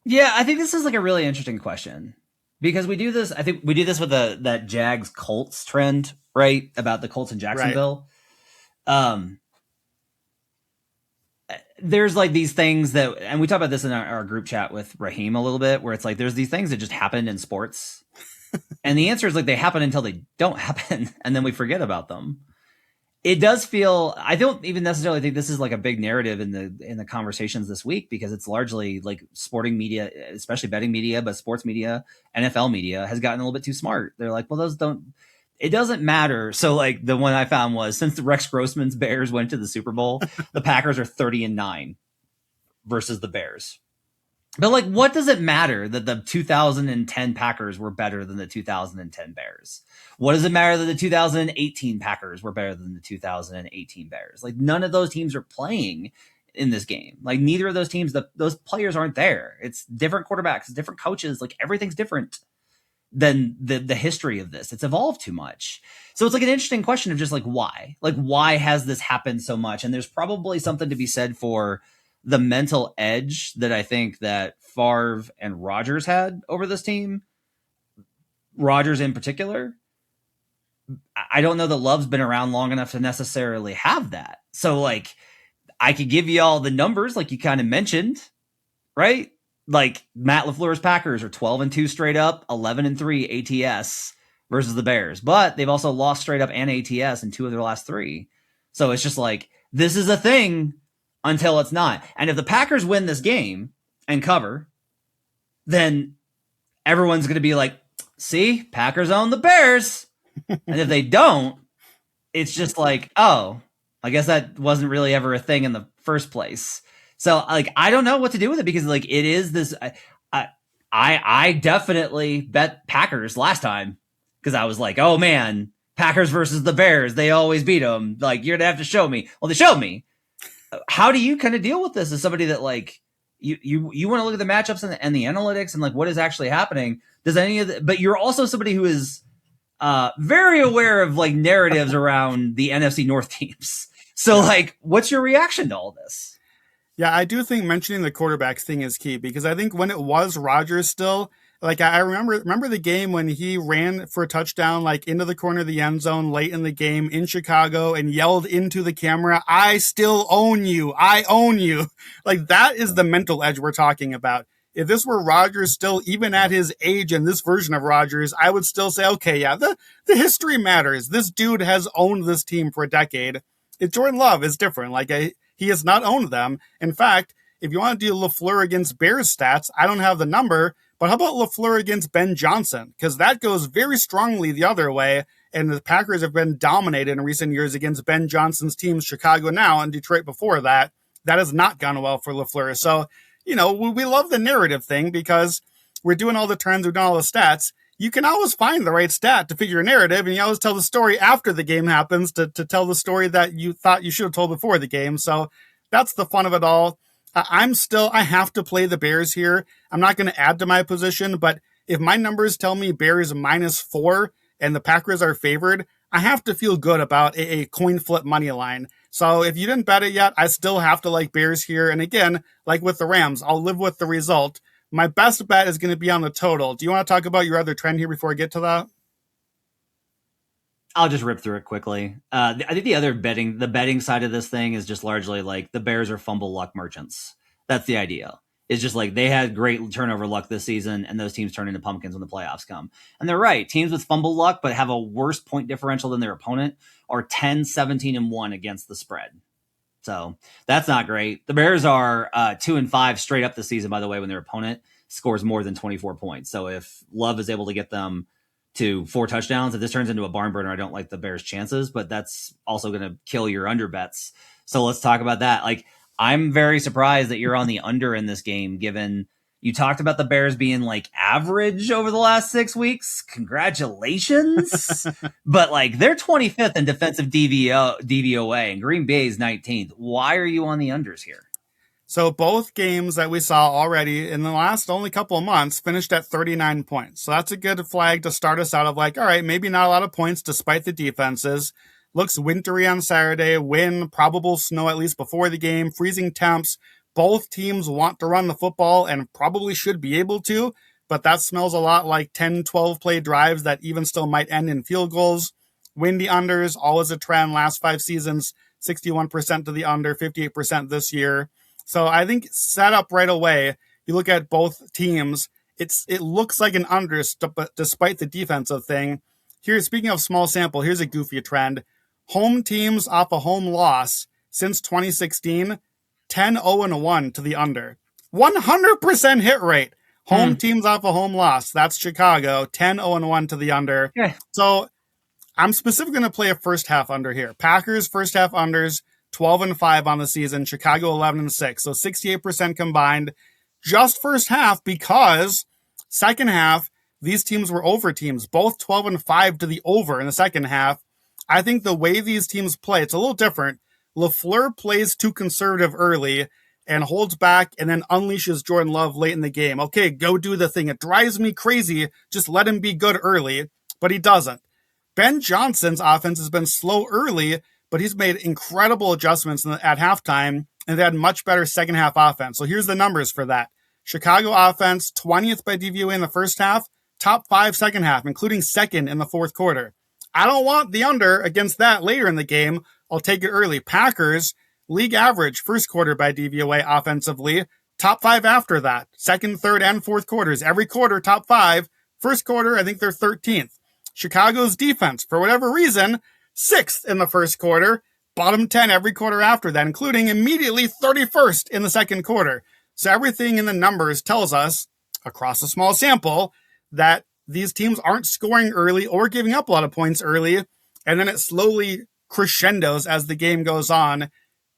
Yeah, I think this is like a really interesting question because we do this. I think we do this with that Jags Colts trend, right? About the Colts in Jacksonville. Right. There's like these things that, and we talk about this in our group chat with Raheem a little bit, where it's like there's these things that just happen in sports, and the answer is like they happen until they don't happen, and then we forget about them. It does feel, I don't even necessarily think this is like a big narrative in the conversations this week, because it's largely like sporting media, especially betting media, but sports media, NFL media has gotten a little bit too smart. They're like, well, it doesn't matter. So like the one I found was, since the Rex Grossman's Bears went to the Super Bowl, the Packers are 30-9 versus the Bears. But like, what does it matter that the 2010 Packers were better than the 2010 Bears? What does it matter that the 2018 Packers were better than the 2018 Bears? Like, none of those teams are playing in this game. Like, neither of those teams, those players aren't there. It's different quarterbacks, different coaches. Like, everything's different than the history of this. It's evolved too much. So it's like an interesting question of just like, why? Like, why has this happened so much? And there's probably something to be said for the mental edge that I think that Favre and Rodgers had over this team. Rodgers in particular. I don't know that Love's been around long enough to necessarily have that. So like, I could give you all the numbers like you kind of mentioned, right? Like Matt LaFleur's Packers are 12-2 straight up, 11-3 ATS versus the Bears, but they've also lost straight up and ATS in 2 of their last 3. So it's just like, this is a thing until it's not. And if the Packers win this game and cover, then everyone's going to be like, see, Packers own the Bears. And if they don't, it's just like, oh, I guess that wasn't really ever a thing in the first place. So like, I don't know what to do with it, because like, it is this, I definitely bet Packers last time, because I was like, oh man, Packers versus the Bears, they always beat them. Like, you're gonna have to show me. Well, they showed me. How do you kind of deal with this as somebody that like, you want to look at the matchups and the analytics and like what is actually happening? Does any of the, but you're also somebody who is very aware of like narratives around the NFC North teams. So like, what's your reaction to all this? Yeah, I do think mentioning the quarterbacks thing is key, because I think when it was Rodgers still, like I remember the game when he ran for a touchdown, like into the corner of the end zone late in the game in Chicago and yelled into the camera, "I still own you. I own you." Like, that is the mental edge we're talking about. If this were Rodgers still, even at his age and this version of Rodgers, I would still say, okay, yeah, the history matters. This dude has owned this team for a decade. If Jordan Love is different. Like, he has not owned them. In fact, if you want to do LaFleur against Bears stats, I don't have the number, but how about LaFleur against Ben Johnson? Because that goes very strongly the other way, and the Packers have been dominated in recent years against Ben Johnson's teams, Chicago now and Detroit before that. That has not gone well for LaFleur. So, you know, we love the narrative thing because we're doing all the trends, we're doing all the stats. You can always find the right stat to fit your narrative, and you always tell the story after the game happens to tell the story that you thought you should have told before the game. So that's the fun of it all. I have to play the Bears here. I'm not going to add to my position, but if my numbers tell me Bears -4 and the Packers are favored, I have to feel good about a coin flip money line. So if you didn't bet it yet, I still have to like Bears here. And again, like with the Rams, I'll live with the result. My best bet is going to be on the total. Do you want to talk about your other trend here before I get to that? I'll just rip through it quickly. I think the betting side of this thing is just largely like the Bears are fumble luck merchants. That's the idea. It's just like they had great turnover luck this season, and those teams turn into pumpkins when the playoffs come. And they're right. Teams with fumble luck but have a worse point differential than their opponent are 10-17-1 against the spread. So that's not great. The Bears are 2-5 straight up this season, by the way, when their opponent scores more than 24 points. So if Love is able to get them to 4 touchdowns, if this turns into a barn burner, I don't like the Bears' chances, but that's also going to kill your under bets. So let's talk about that. Like, I'm very surprised that you're on the under in this game, given you talked about the Bears being like average over the last 6 weeks. Congratulations. But like, they're 25th in defensive DVOA and Green Bay's 19th. Why are you on the unders here? So both games that we saw already in the last only couple of months finished at 39 points. So that's a good flag to start us out of like, all right, maybe not a lot of points despite the defenses. Looks wintry on Saturday, wind, probable snow at least before the game, freezing temps. Both teams want to run the football and probably should be able to, but that smells a lot like 10, 12 play drives that even still might end in field goals. Windy unders, always a trend, last 5 seasons, 61% to the under, 58% this year. So I think set up right away, you look at both teams, it looks like an under despite the defensive thing. Here, speaking of small sample, here's a goofy trend. Home teams off a home loss since 2016, 10-0-1 to the under. 100% hit rate. Home teams off a home loss. That's Chicago, 10-0-1 to the under. Yeah. So I'm specifically going to play a first half under here. Packers first half unders, 12-5 on the season. Chicago 11-6. So 68% combined. Just first half because second half, these teams were over teams, both 12-5 to the over in the second half. I think the way these teams play, it's a little different. LaFleur plays too conservative early and holds back and then unleashes Jordan Love late in the game. Okay, go do the thing. It drives me crazy. Just let him be good early, but he doesn't. Ben Johnson's offense has been slow early, but he's made incredible adjustments at halftime, and they had much better second half offense. So here's the numbers for that. Chicago offense, 20th by DVOA in the first half, top 5 second half, including second in the fourth quarter. I don't want the under against that later in the game. I'll take it early. Packers, league average first quarter by DVOA offensively, top 5 after that. Second, third, and fourth quarters. Every quarter, top 5. First quarter, I think they're 13th. Chicago's defense, for whatever reason, 6th in the first quarter, bottom 10 every quarter after that, including immediately 31st in the second quarter. So everything in the numbers tells us, across a small sample, that these teams aren't scoring early or giving up a lot of points early, and then it slowly crescendos as the game goes on.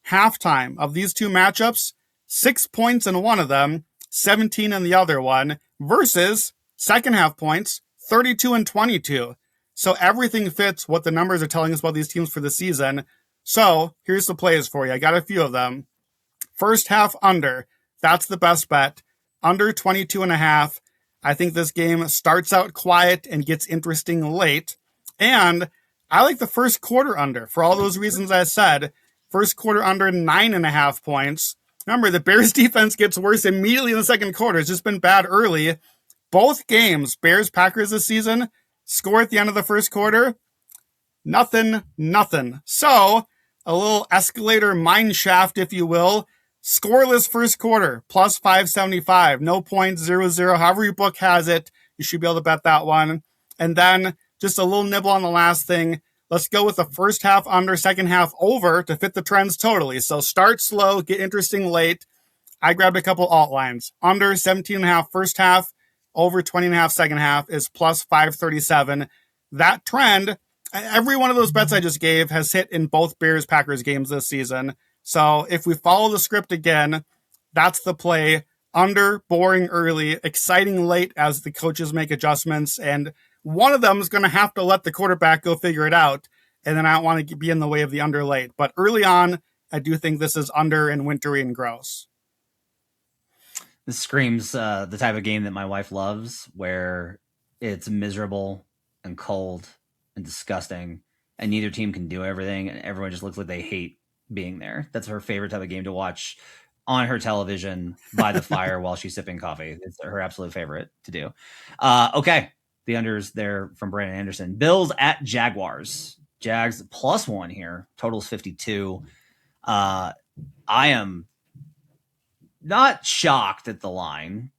Halftime of these two matchups, 6 points in one of them, 17 in the other one, versus second half points, 32 and 22. So everything fits what the numbers are telling us about these teams for the season. So here's the plays for you. I got a few of them. First half under. That's the best bet. Under 22.5. I think this game starts out quiet and gets interesting late. And I like the first quarter under for all those reasons I said. First quarter under 9.5 points. Remember, the Bears defense gets worse immediately in the second quarter. It's just been bad early. Both games, Bears-Packers this season, score at the end of the first quarter. Nothing. So, a little escalator mine shaft, if you will. Scoreless first quarter, plus 575. No points, 0-0. However your book has it, you should be able to bet that one. And then, just a little nibble on the last thing. Let's go with the first half under, second half over to fit the trends totally. So start slow, get interesting late. I grabbed a couple alt lines. Under 17.5 first half, over 20.5 second half is plus 537. That trend, every one of those bets I just gave has hit in both Bears-Packers games this season. So if we follow the script again, that's the play. Under, boring early, exciting late as the coaches make adjustments, and one of them is going to have to let the quarterback go figure it out, and then I don't want to be in the way of the under late. But early on, I do think this is under and wintry and gross. This screams the type of game that my wife loves, where it's miserable and cold and disgusting, and neither team can do everything, and everyone just looks like they hate being there. That's her favorite type of game to watch on her television by the fire while she's sipping coffee. It's her absolute favorite to do. Okay. The unders there from Brandon Anderson. Bills at Jaguars. Jags +1 here. Total's 52. I am not shocked at the line,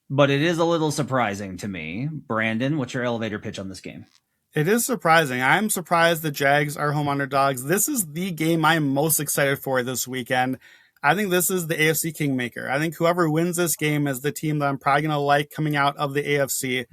but it is a little surprising to me. Brandon, what's your elevator pitch on this game? It is surprising. I'm surprised the Jags are home underdogs. This is the game I'm most excited for this weekend. I think this is the AFC Kingmaker. I think whoever wins this game is the team that I'm probably going to like coming out of the AFC.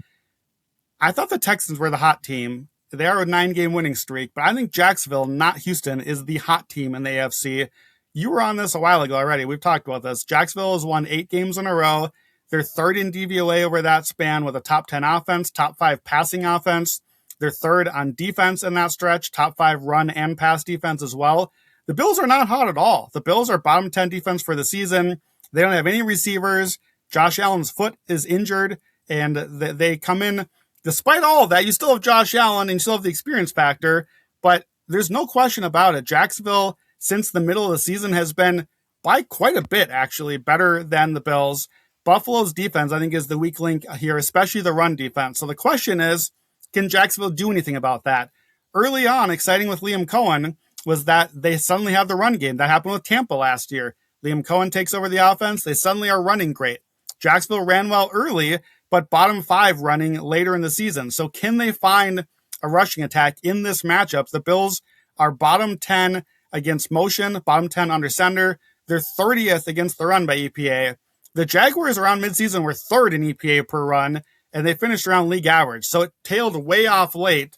I thought the Texans were the hot team. They are a 9-game winning streak, but I think Jacksonville, not Houston, is the hot team in the AFC. You were on this a while ago already. We've talked about this. Jacksonville has won 8 games in a row. They're third in DVOA over that span with a top 10 offense, top 5 passing offense. They're third on defense in that stretch, top 5 run and pass defense as well. The Bills are not hot at all. The Bills are bottom 10 defense for the season. They don't have any receivers. Josh Allen's foot is injured, and they come in. Despite all of that, you still have Josh Allen and you still have the experience factor, but there's no question about it. Jacksonville, since the middle of the season, has been by quite a bit, actually, better than the Bills. Buffalo's defense, I think, is the weak link here, especially the run defense. So the question is, can Jacksonville do anything about that? Early on, exciting with Liam Cohen was that they suddenly have the run game. That happened with Tampa last year. Liam Cohen takes over the offense. They suddenly are running great. Jacksonville ran well early, but bottom 5 running later in the season. So can they find a rushing attack in this matchup? The Bills are bottom 10 against motion, bottom 10 under center. They're 30th against the run by EPA. The Jaguars around midseason were 3rd in EPA per run, and they finished around league average. So it tailed way off late.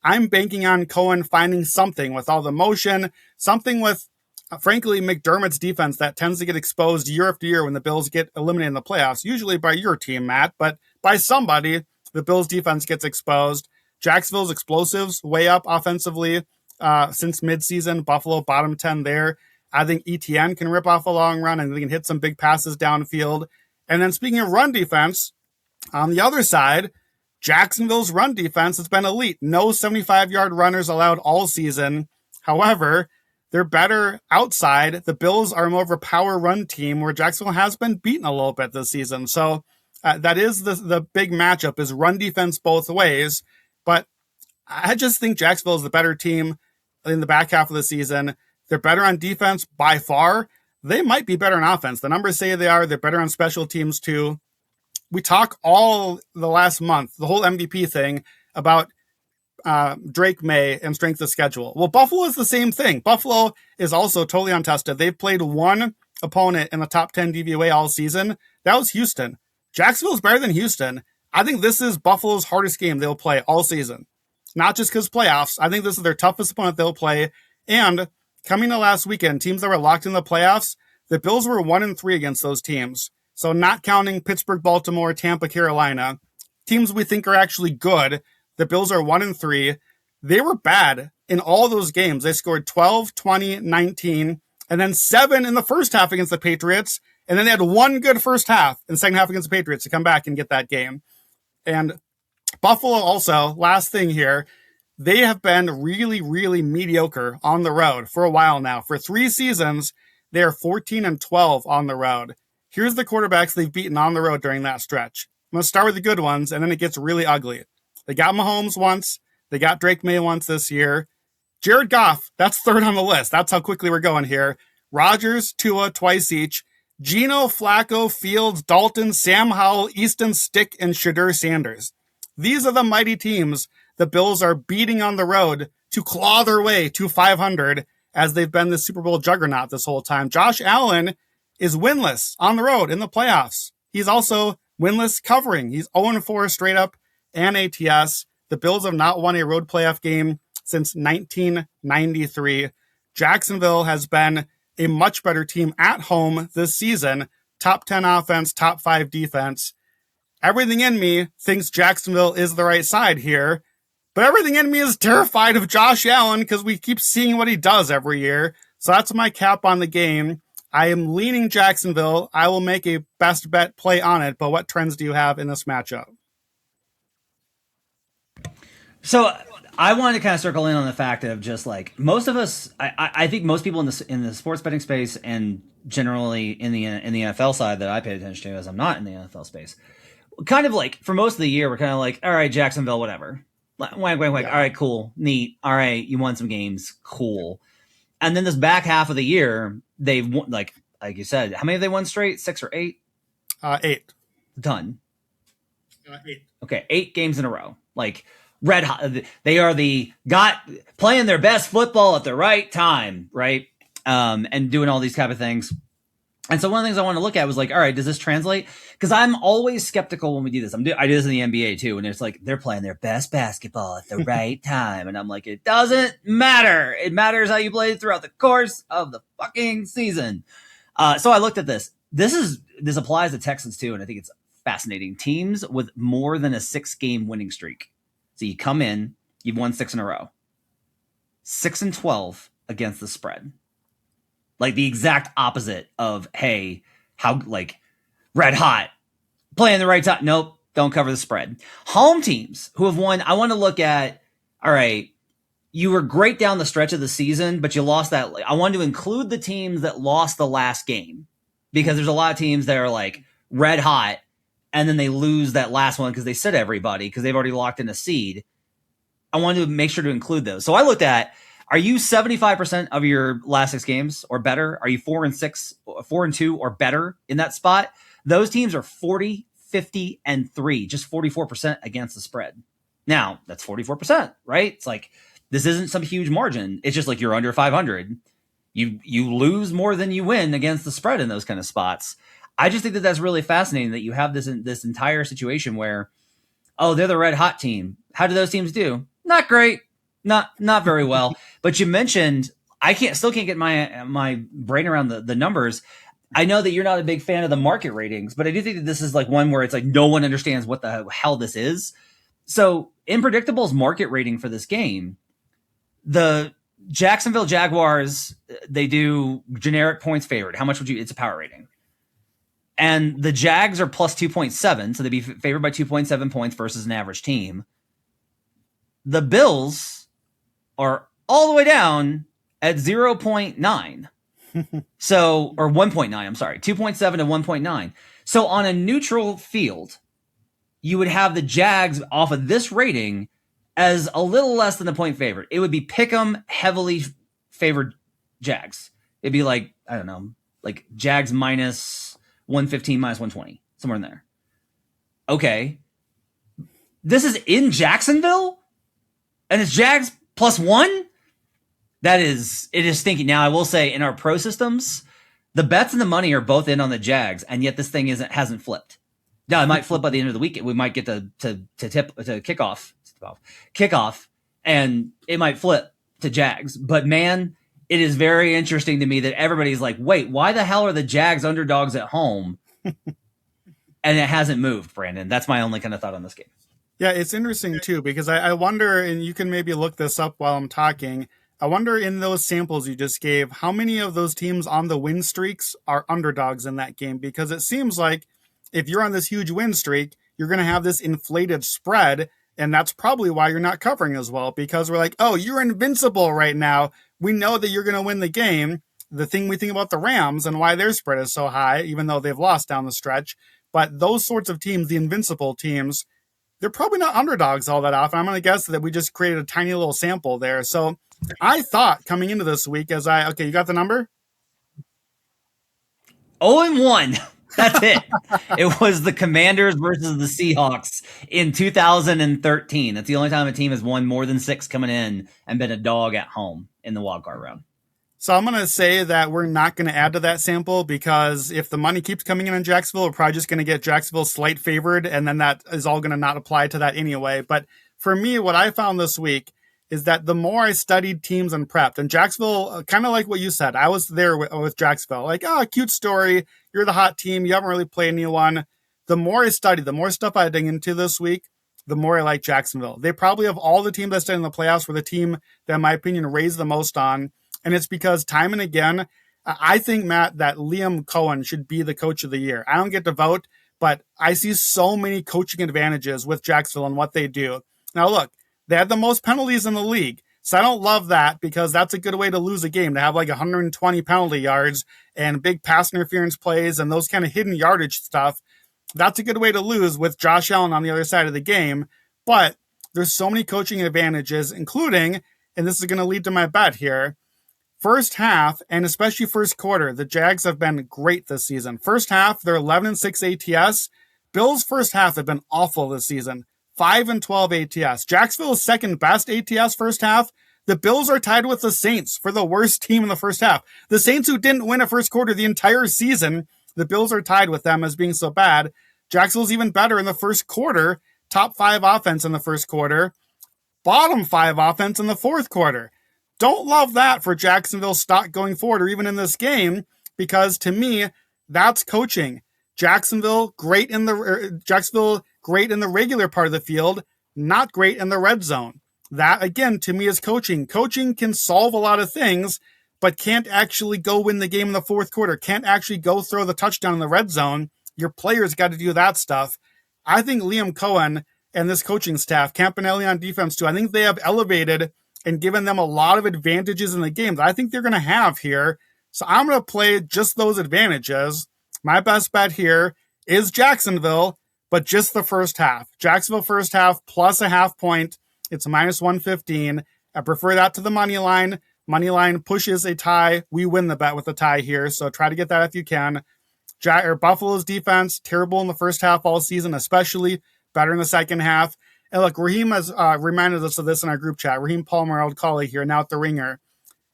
I'm banking on Cohen finding something with all the motion, something with, frankly, McDermott's defense that tends to get exposed year after year when the Bills get eliminated in the playoffs, usually by your team, Matt, but by somebody, the Bills defense gets exposed. Jacksonville's explosives way up offensively since midseason. Buffalo bottom 10 there. I think ETN can rip off a long run and they can hit some big passes downfield. And then speaking of run defense, on the other side, Jacksonville's run defense has been elite. No 75-yard runners allowed all season. However, they're better outside. The Bills are more of a power run team where Jacksonville has been beaten a little bit this season. So that is the big matchup is run defense both ways. But I just think Jacksonville is the better team in the back half of the season. They're better on defense by far. They might be better on offense. The numbers say they are. They're better on special teams too. We talk all the last month, the whole MVP thing about Drake May and strength of schedule. Well, Buffalo is the same thing. Buffalo is also totally untested. They've played one opponent in the top 10 DVOA all season. That was Houston. Jacksonville's better than Houston. I think this is Buffalo's hardest game they'll play all season. Not just because playoffs. I think this is their toughest opponent they'll play. And coming to last weekend, teams that were locked in the playoffs, the Bills were 1-3 against those teams. So not counting Pittsburgh, Baltimore, Tampa, Carolina, teams we think are actually good. The Bills are 1-3. They were bad in all those games. They scored 12, 20, 19, and then 7 in the first half against the Patriots. And then they had one good first half in the second half against the Patriots to come back and get that game. And Buffalo also, last thing here, they have been really, really mediocre on the road for a while now. For 3 seasons, they are 14-12 on the road. Here's the quarterbacks they've beaten on the road during that stretch. I'm going to start with the good ones, and then it gets really ugly. They got Mahomes once. They got Drake May once this year. Jared Goff, that's 3rd on the list. That's how quickly we're going here. Rodgers, Tua, twice each. Geno, Flacco, Fields, Dalton, Sam Howell, Easton Stick, and Shadur Sanders. These are the mighty teams the Bills are beating on the road to claw their way to 500 as they've been the Super Bowl juggernaut this whole time. Josh Allen is winless on the road in the playoffs. He's also winless covering. He's 0-4 straight up and ATS. The Bills have not won a road playoff game since 1993. Jacksonville has been a much better team at home this season. Top 10 offense, top 5 defense. Everything in me thinks Jacksonville is the right side here, but everything in me is terrified of Josh Allen because we keep seeing what he does every year. So that's my cap on the game. I am leaning Jacksonville. I will make a best bet play on it, but what trends do you have in this matchup? So I wanted to kind of circle in on the fact of just like most of us, I think most people in the sports betting space and generally in the NFL side that I paid attention to, as I'm not in the NFL space, kind of like for most of the year, we're kind of like, all right, Jacksonville, whatever. Wank, wank, wank. Yeah. All right, cool, neat. All right, you won some games, cool. And then this back half of the year, they've won, like you said, how many have they won straight? 6 or 8? 8. Done. 8. Okay, 8 games in a row. Like red hot. They are playing their best football at the right time, right? And doing all these type of things. And so one of the things I want to look at was like, all right, does this translate? Because I'm always skeptical when we do this. I do this in the NBA too, and it's like they're playing their best basketball at the right time, and I'm like, it doesn't matter. It matters how you play throughout the course of the fucking season. So I looked at this. This applies to Texans too, and I think it's fascinating. Teams with more than a 6-game winning streak. So you come in, you've won 6 in a row, 6-12 against the spread. Like the exact opposite of, hey, how like red hot, playing the right time. Nope, don't cover the spread. Home teams who have won, I want to look at, all right, you were great down the stretch of the season, but you lost that. I wanted to include the teams that lost the last game because there's a lot of teams that are like red hot and then they lose that last one because they sit everybody because they've already locked in a seed. I wanted to make sure to include those. So I looked at, are you 75% of your last 6 games or better? Are you 4-6, 4-2 or better in that spot? Those teams are 40, 50, and 3, just 44% against the spread. Now, that's 44%, right? It's like, this isn't some huge margin. It's just like you're under 500. You lose more than you win against the spread in those kind of spots. I just think that that's really fascinating that you have this entire situation where, oh, they're the red hot team. How do those teams do? Not great. Not very well. But you mentioned, I still can't get my brain around the numbers. I know that you're not a big fan of the market ratings, but I do think that this is like one where it's like no one understands what the hell this is. So Impredictable's market rating for this game, the Jacksonville Jaguars, they do generic points favored. How much would you? It's a power rating. And the Jags are plus 2.7, so they'd be favored by 2.7 points versus an average team. The Bills are all the way down at 0.9. So, or 1.9, I'm sorry, 2.7 to 1.9. So on a neutral field, you would have the Jags off of this rating as a little less than a point favorite. It would be pick'em heavily favored Jags. It'd be like, I don't know, like Jags minus 115, minus 120, somewhere in there. Okay. This is in Jacksonville? And it's Jags plus 1? It is stinky. Now, I will say in our pro systems, the bets and the money are both in on the Jags, and yet this thing hasn't flipped. Now, it might flip by the end of the week. We might get to kickoff, and it might flip to Jags. But man, it is very interesting to me that everybody's like, wait, why the hell are the Jags underdogs at home? And it hasn't moved, Brandon. That's my only kind of thought on this game. Yeah, it's interesting too, because I wonder, and you can maybe look this up while I'm talking, I wonder in those samples you just gave, how many of those teams on the win streaks are underdogs in that game? Because it seems like if you're on this huge win streak, you're going to have this inflated spread, and that's probably why you're not covering as well, because we're like, oh, you're invincible right now. We know that you're going to win the game. The thing we think about the Rams and why their spread is so high, even though they've lost down the stretch. But those sorts of teams, the invincible teams, they're probably not underdogs all that often. I'm going to guess that we just created a tiny little sample there. So I thought coming into this week okay, you got the number? 0-1. That's it. It was the Commanders versus the Seahawks in 2013. That's the only time a team has won more than 6 coming in and been a dog at home in the wildcard round. So I'm going to say that we're not going to add to that sample, because if the money keeps coming in Jacksonville, we're probably just going to get Jacksonville slight favored, and then that is all going to not apply to that anyway. But for me, what I found this week is that the more I studied teams and prepped, and Jacksonville, kind of like what you said, I was there with Jacksonville, like, oh, cute story. You're the hot team. You haven't really played anyone. The more I studied, the more stuff I dig into this week, the more I like Jacksonville. They probably, of all the teams that stayed in the playoffs, were the team that, in my opinion, raised the most on. And it's because time and again, I think, Matt, that Liam Cohen should be the coach of the year. I don't get to vote, but I see so many coaching advantages with Jacksonville and what they do. Now, look, they had the most penalties in the league. So I don't love that, because that's a good way to lose a game, to have like 120 penalty yards and big pass interference plays and those kind of hidden yardage stuff. That's a good way to lose with Josh Allen on the other side of the game. But there's so many coaching advantages, including, and this is going to lead to my bet here, first half, and especially first quarter, the Jags have been great this season. First half, they're 11-6 ATS. Bills' first half have been awful this season. 5-12 ATS. Jacksonville's second best ATS first half. The Bills are tied with the Saints for the worst team in the first half. The Saints, who didn't win a first quarter the entire season, the Bills are tied with them as being so bad. Jacksonville's even better in the first quarter. Top 5 offense in the first quarter. Bottom 5 offense in the fourth quarter. Don't love that for Jacksonville stock going forward, or even in this game, because to me, that's coaching. Jacksonville great in the regular part of the field, not great in the red zone. That, again, to me is coaching. Coaching can solve a lot of things. but can't actually go win the game in the fourth quarter, can't actually go throw the touchdown in the red zone. Your players got to do that stuff. I think Liam Cohen and this coaching staff, Campanelli on defense too, I think they have elevated and given them a lot of advantages in the game that I think they're going to have here. So I'm going to play just those advantages. My best bet here is Jacksonville, but just the first half. Jacksonville first half plus a half point. It's minus 115. I prefer that to the money line. Money line pushes a tie. We win the bet with a tie here, so try to get that if you can. Buffalo's defense, terrible in the first half all season, especially better in the second half. And look, Raheem has reminded us of this in our group chat. Raheem Palmer, old colleague here, now at the Ringer.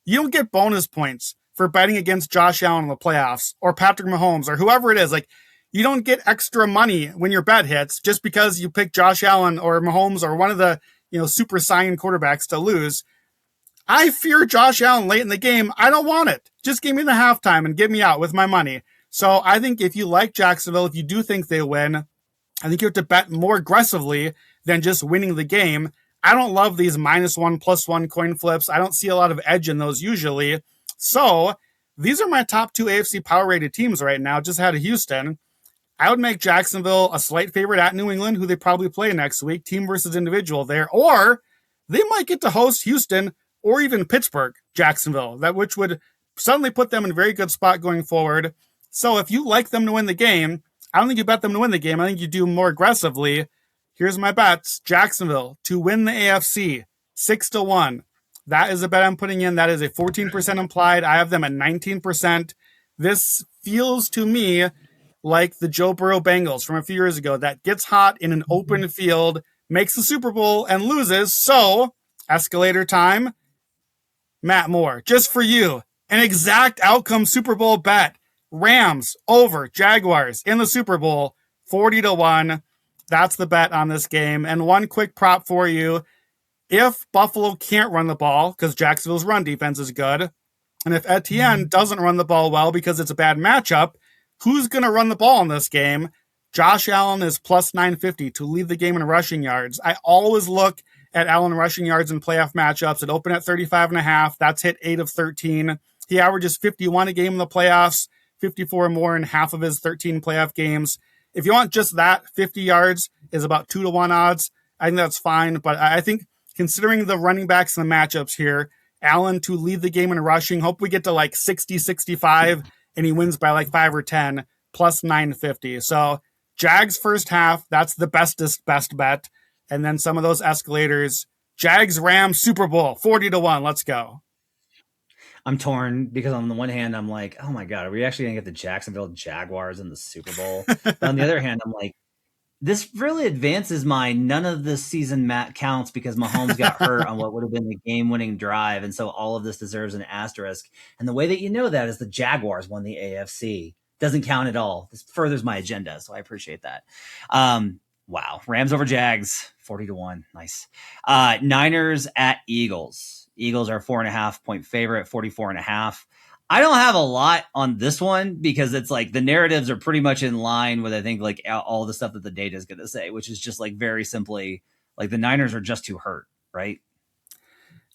You don't get bonus points for betting against Josh Allen in the playoffs or Patrick Mahomes or whoever it is. Like, you don't get extra money when your bet hits just because you pick Josh Allen or Mahomes or one of the super saiyan quarterbacks to lose. I fear Josh Allen late in the game. I don't want it. Just give me the halftime and get me out with my money. So I think if you like Jacksonville, if you do think they win, I think you have to bet more aggressively than just winning the game. I don't love these -1, +1 coin flips. I don't see a lot of edge in those usually. So these are my top 2 AFC power rated teams right now. Just ahead of Houston. I would make Jacksonville a slight favorite at New England, who they probably play next week, team versus individual there. Or they might get to host Houston or even Pittsburgh, Jacksonville, which would suddenly put them in a very good spot going forward. So if you like them to win the game, I don't think you bet them to win the game. I think you do more aggressively. Here's my bets. Jacksonville to win the AFC, 6-1. That is a bet I'm putting in. That is a 14% implied. I have them at 19%. This feels to me like the Joe Burrow Bengals from a few years ago that gets hot in an open field, makes the Super Bowl, and loses. So, escalator time. Matt Moore, just for you, an exact outcome Super Bowl bet. Rams over Jaguars in the Super Bowl, 40-1. That's the bet on this game. And one quick prop for you. If Buffalo can't run the ball, because Jacksonville's run defense is good, and if Etienne doesn't run the ball well because it's a bad matchup, who's going to run the ball in this game? Josh Allen is plus 950 to lead the game in rushing yards. I always look at Allen rushing yards in playoff matchups. It opened at 35.5. That's hit 8 of 13. He averages 51 a game in the playoffs, 54 more in half of his 13 playoff games. If you want just that, 50 yards is about 2-1 odds. I think that's fine, but I think considering the running backs and the matchups here, Allen to lead the game in rushing, hope we get to like 60-65 and he wins by like 5 or 10, plus 950. So Jags first half, that's the best bet. And then some of those escalators, Jags Rams Super Bowl, 40-1. Let's go. I'm torn because on the one hand, I'm like, oh my God, are we actually going to get the Jacksonville Jaguars in the Super Bowl? But on the other hand, I'm like, this really advances my none of this season counts because Mahomes got hurt on what would have been the game-winning drive. And so all of this deserves an asterisk. And the way that you know that is the Jaguars won the AFC. Doesn't count at all. This furthers my agenda, so I appreciate that. Wow. Rams over Jags, 40-1. Nice. Niners at Eagles. Eagles are 4.5 point favorite, 44.5. I don't have a lot on this one because it's like the narratives are pretty much in line with, I think, like all the stuff that the data is going to say, which is just like very simply like the Niners are just too hurt, right?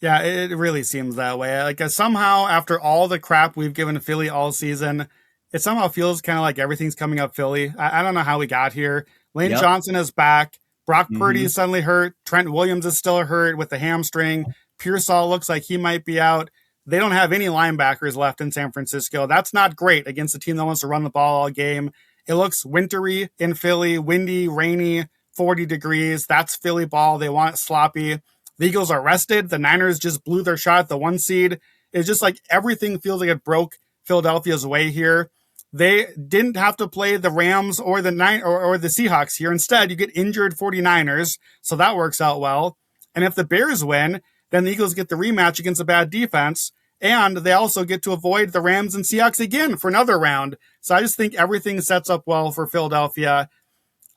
Yeah, it really seems that way. Like somehow after all the crap we've given Philly all season, it somehow feels kind of like everything's coming up Philly. I don't know how we got here. Lane Johnson is back. Brock Purdy is suddenly hurt. Trent Williams is still hurt with the hamstring. Pearsall looks like he might be out. They don't have any linebackers left in San Francisco. That's not great against a team that wants to run the ball all game. It looks wintry in Philly, windy, rainy, 40 degrees. That's Philly ball. They want it sloppy. The Eagles are rested. The Niners just blew their shot at the 1 seed. It's just like everything feels like it broke Philadelphia's way here. They didn't have to play the Rams or the Seahawks here. Instead, you get injured 49ers, so that works out well. And if the Bears win, then the Eagles get the rematch against a bad defense, and they also get to avoid the Rams and Seahawks again for another round. So I just think everything sets up well for Philadelphia.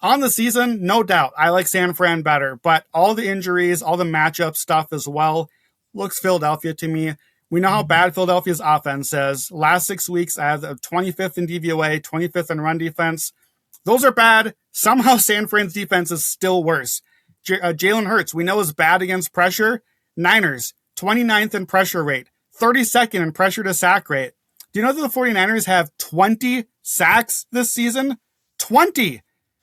On the season, no doubt, I like San Fran better, but all the injuries, all the matchup stuff as well, looks Philadelphia to me. We know how bad Philadelphia's offense is. Last 6 weeks, I have the 25th in DVOA, 25th in run defense. Those are bad. Somehow San Fran's defense is still worse. Jalen Hurts, we know, is bad against pressure. Niners, 29th in pressure rate, 32nd in pressure to sack rate. Do you know that the 49ers have 20 sacks this season? 20!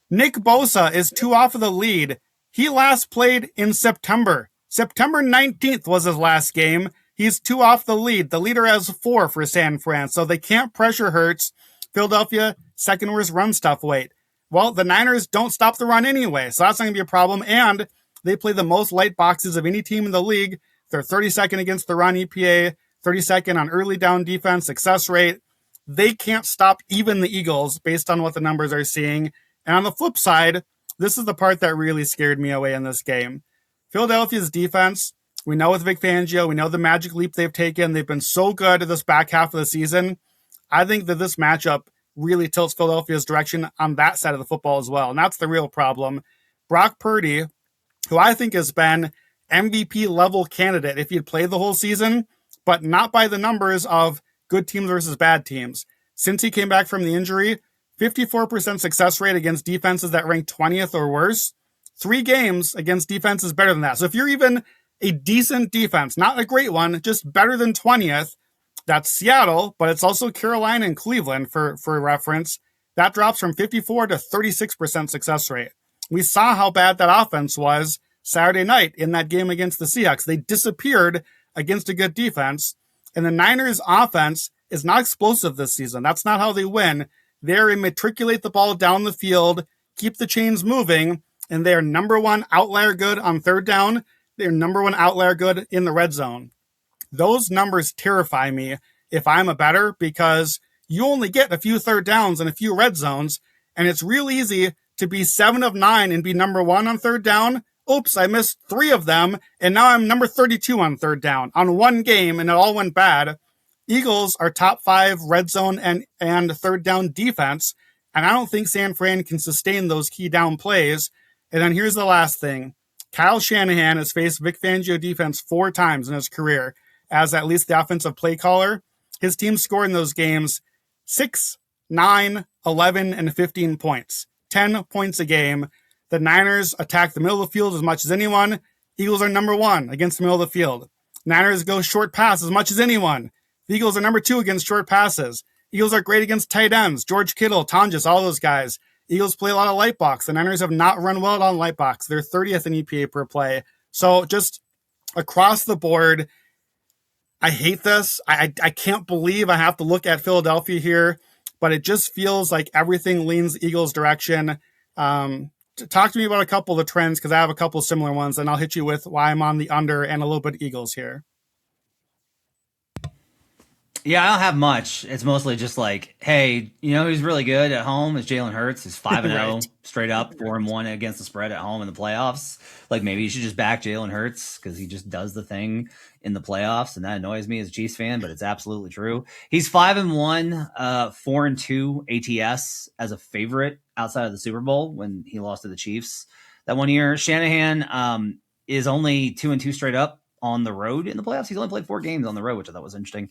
Nick Bosa is 2 off of the lead. He last played in September. September 19th was his last game. He's 2 off the lead. The leader has 4 for San Fran, so they can't pressure Hurts. Philadelphia, second worst run stuff weight. Well, the Niners don't stop the run anyway, so that's not going to be a problem, and they play the most light boxes of any team in the league. They're 32nd against the run EPA, 32nd on early down defense success rate. They can't stop even the Eagles based on what the numbers are seeing. And on the flip side, this is the part that really scared me away in this game. Philadelphia's defense, we know with Vic Fangio, we know the magic leap they've taken. They've been so good at this back half of the season. I think that this matchup really tilts Philadelphia's direction on that side of the football as well. And that's the real problem. Brock Purdy, who I think has been MVP level candidate if he'd played the whole season, but not by the numbers of good teams versus bad teams. Since he came back from the injury, 54% success rate against defenses that rank 20th or worse. 3 games against defenses better than that. So if you're even a decent defense, not a great one, just better than 20th, that's Seattle, but it's also Carolina and Cleveland for reference. That drops from 54 to 36% success rate. We saw how bad that offense was Saturday night in that game against the Seahawks. They disappeared against a good defense. And the Niners offense is not explosive this season. That's not how they win. They matriculate the ball down the field, keep the chains moving, and they are number 1 outlier good on third down. They're number 1 outlier good in the red zone. Those numbers terrify me if I'm a bettor, because you only get a few third downs and a few red zones, and it's real easy to be 7 of 9 and be number 1 on third down. Oops, I missed 3 of them, and now I'm number 32 on third down on one game, and it all went bad. Eagles are top 5 red zone and third down defense, and I don't think San Fran can sustain those key down plays. And then here's the last thing. Kyle Shanahan has faced Vic Fangio defense 4 times in his career as at least the offensive play caller. His team scored in those games 6, 9, 11, and 15 points. 10 points a game. The Niners attack the middle of the field as much as anyone. Eagles are number 1 against the middle of the field. Niners go short pass as much as anyone. The Eagles are number 2 against short passes. Eagles are great against tight ends. George Kittle, Tonjes, all those guys. Eagles play a lot of light box. The Niners have not run well on light box. They're 30th in EPA per play. So just across the board, I hate this. I can't believe I have to look at Philadelphia here, but it just feels like everything leans the Eagles' direction. Talk to me about a couple of the trends, because I have a couple of similar ones, and I'll hit you with why I'm on the under and a little bit Eagles here. Yeah, I don't have much. It's mostly just like, hey, you know who's really good at home is Jalen Hurts. He's 5-0 Right. straight up, 4-1 against the spread at home in the playoffs. Like, maybe you should just back Jalen Hurts because he just does the thing in the playoffs, and that annoys me as a Chiefs fan, but it's absolutely true. He's 5-1, 4-2 ATS as a favorite outside of the Super Bowl when he lost to the Chiefs that one year. Shanahan is only 2-2 straight up on the road in the playoffs. He's only played 4 games on the road, which I thought was interesting.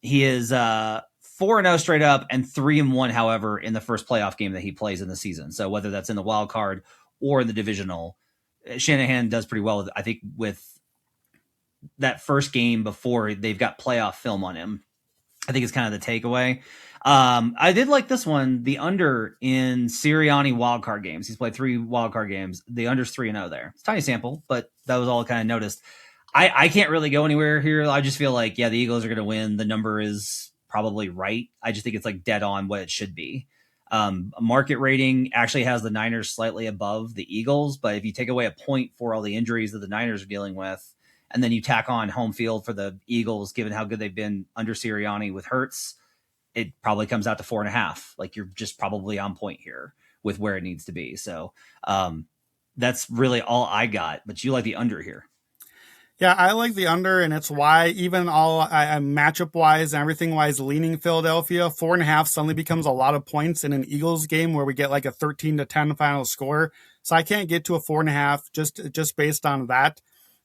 He is 4-0 straight up and 3-1, however, in the first playoff game that he plays in the season. So whether that's in the wild card or the divisional, Shanahan does pretty well, I think, with that first game before they've got playoff film on him. I think it's kind of the takeaway. I did like this one, the under in Sirianni wildcard games. He's played 3 wildcard games. The under's 3-0 there. It's a tiny sample, but that was all I kind of noticed. I can't really go anywhere here. I just feel like, yeah, the Eagles are going to win. The number is probably right. I just think it's like dead on what it should be. Market rating actually has the Niners slightly above the Eagles, but if you take away a point for all the injuries that the Niners are dealing with, and then you tack on home field for the Eagles, given how good they've been under Sirianni with Hurts, it probably comes out to 4.5. Like, you're just probably on point here with where it needs to be. So that's really all I got, but you like the under here. Yeah, I like the under, and it's why even all matchup wise and everything wise leaning Philadelphia. 4.5 suddenly becomes a lot of points in an Eagles game where we get like a 13-10 final score. So I can't get to a 4.5 just based on that.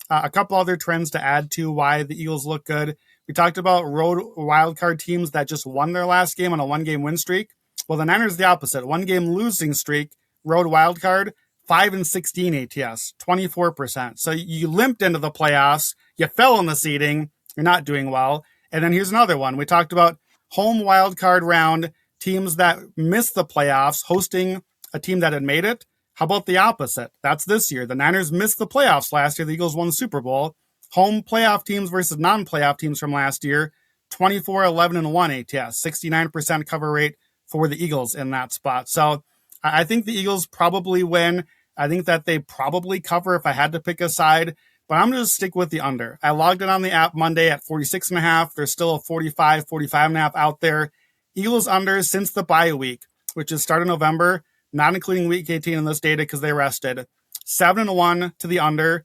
A couple other trends to add to why the Eagles look good. We talked about road wildcard teams that just won their last game on a 1-game win streak. Well, the Niners the opposite. 1-game losing streak, road wildcard, 5-16 ATS, 24%. So you limped into the playoffs, you fell in the seeding, you're not doing well. And then here's another one. We talked about home wild card round, teams that missed the playoffs hosting a team that had made it. How about the opposite? That's this year. The Niners missed the playoffs last year. The Eagles won the Super Bowl. Home playoff teams versus non-playoff teams from last year, 24-11-1 ATS, 69% cover rate for the Eagles in that spot. So I think the Eagles probably win. I think that they probably cover if I had to pick a side, but I'm going to stick with the under. I logged in on the app Monday at 46.5. There's still a 45.5 out there. Eagles under since the bye week, which is start of November, not including week 18 in this data because they rested. 7-1 to the under.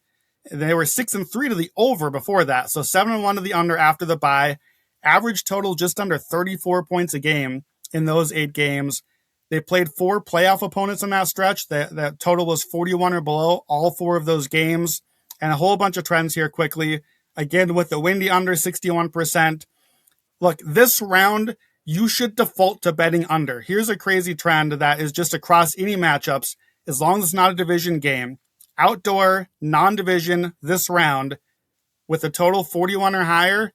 They were 6-3 to the over before that. So 7-1 to the under after the bye. Average total just under 34 points a game in those 8 games. They played 4 playoff opponents in that stretch. That total was 41 or below all 4 of those games. And a whole bunch of trends here quickly. Again, with the windy under 61%. Look, this round, you should default to betting under. Here's a crazy trend that is just across any matchups, as long as it's not a division game. Outdoor, non-division, this round, with a total 41 or higher,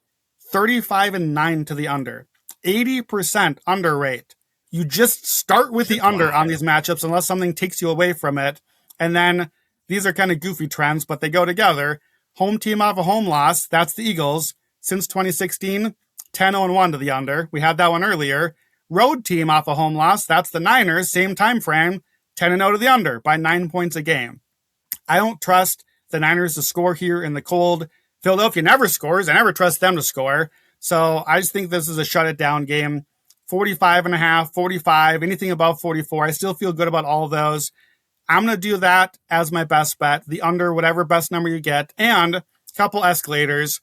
35-9 to the under. 80% under rate. You just start with the under on these matchups unless something takes you away from it. And then these are kind of goofy trends, but they go together. Home team off a home loss, that's the Eagles. Since 2016, 10-1 to the under. We had that one earlier. Road team off a home loss, that's the Niners, same time frame, 10-0 to the under by 9 points a game. I don't trust the Niners to score here in the cold. Philadelphia never scores. I never trust them to score. So I just think this is a shut it down game. 45.5, 45, anything above 44. I still feel good about all of those. I'm going to do that as my best bet. The under, whatever best number you get. And a couple escalators.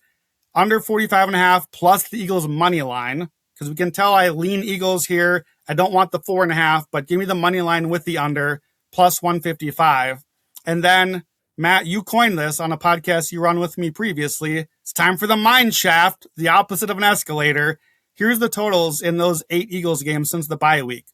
Under 45.5 plus the Eagles money line. Because we can tell I lean Eagles here. I don't want the 4.5, but give me the money line with the under plus 155. And then, Matt, you coined this on a podcast you run with me previously. It's time for the mine shaft, the opposite of an escalator. Here's the totals in those 8 Eagles games since the bye week.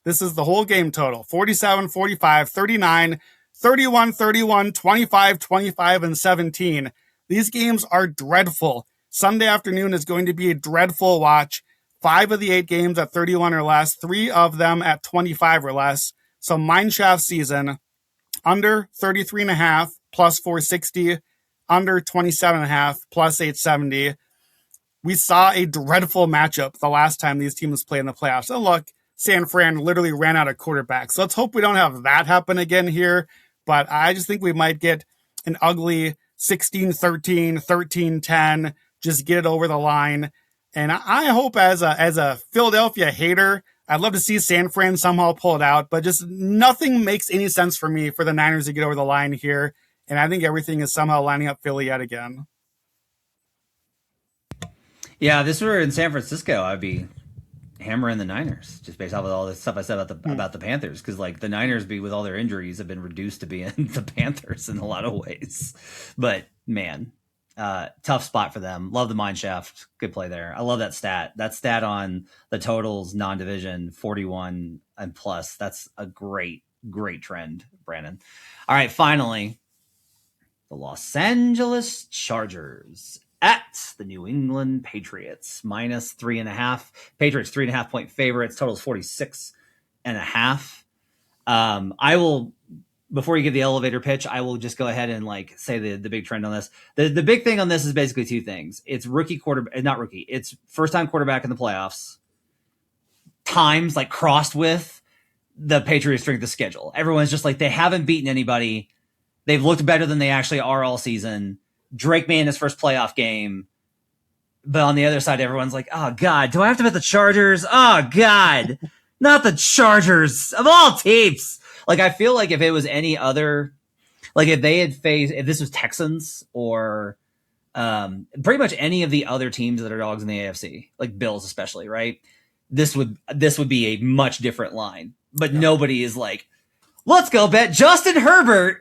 This is the whole game total. 47, 45, 39, 31, 31, 25, 25, and 17. These games are dreadful. Sunday afternoon is going to be a dreadful watch. 5 of the 8 games at 31 or less, 3 of them at 25 or less. So mine shaft season. Under 33.5 plus 460, under 27.5 plus 870. We saw a dreadful matchup the last time these teams played in the playoffs. And look, San Fran literally ran out of quarterbacks. So let's hope we don't have that happen again here. But I just think we might get an ugly 16-13, 13-10, just get it over the line. And I hope as a Philadelphia hater, I'd love to see San Fran somehow pull it out, but just nothing makes any sense for me for the Niners to get over the line here. And I think everything is somehow lining up Philly yet again. Yeah, this were in San Francisco, I'd be hammering the Niners just based off of all the stuff I said about the Panthers, because like the Niners, with all their injuries, have been reduced to being the Panthers in a lot of ways. But man, tough spot for them. Love the mine shaft. Good play there. I love that stat. That stat on the totals non-division 41 and plus. That's a great trend, Brandon. All right, finally, the Los Angeles Chargers at the New England Patriots, minus 3.5. Patriots 3.5 point favorites. Totals 46.5. I will, before you give the elevator pitch, I will just go ahead and like say the big trend on this. The big thing on this is basically 2 things. It's it's first time quarterback in the playoffs. Times like crossed with the Patriots strength of schedule. Everyone's just like, they haven't beaten anybody. They've looked better than they actually are all season. Drake made his first playoff game. But on the other side, everyone's like, oh, God, do I have to bet the Chargers? Oh, God, not the Chargers of all teams. Like, I feel like if it was any other, like if this was Texans or pretty much any of the other teams that are dogs in the AFC, like Bills especially, right? This would be a much different line. But nobody is like, let's go bet Justin Herbert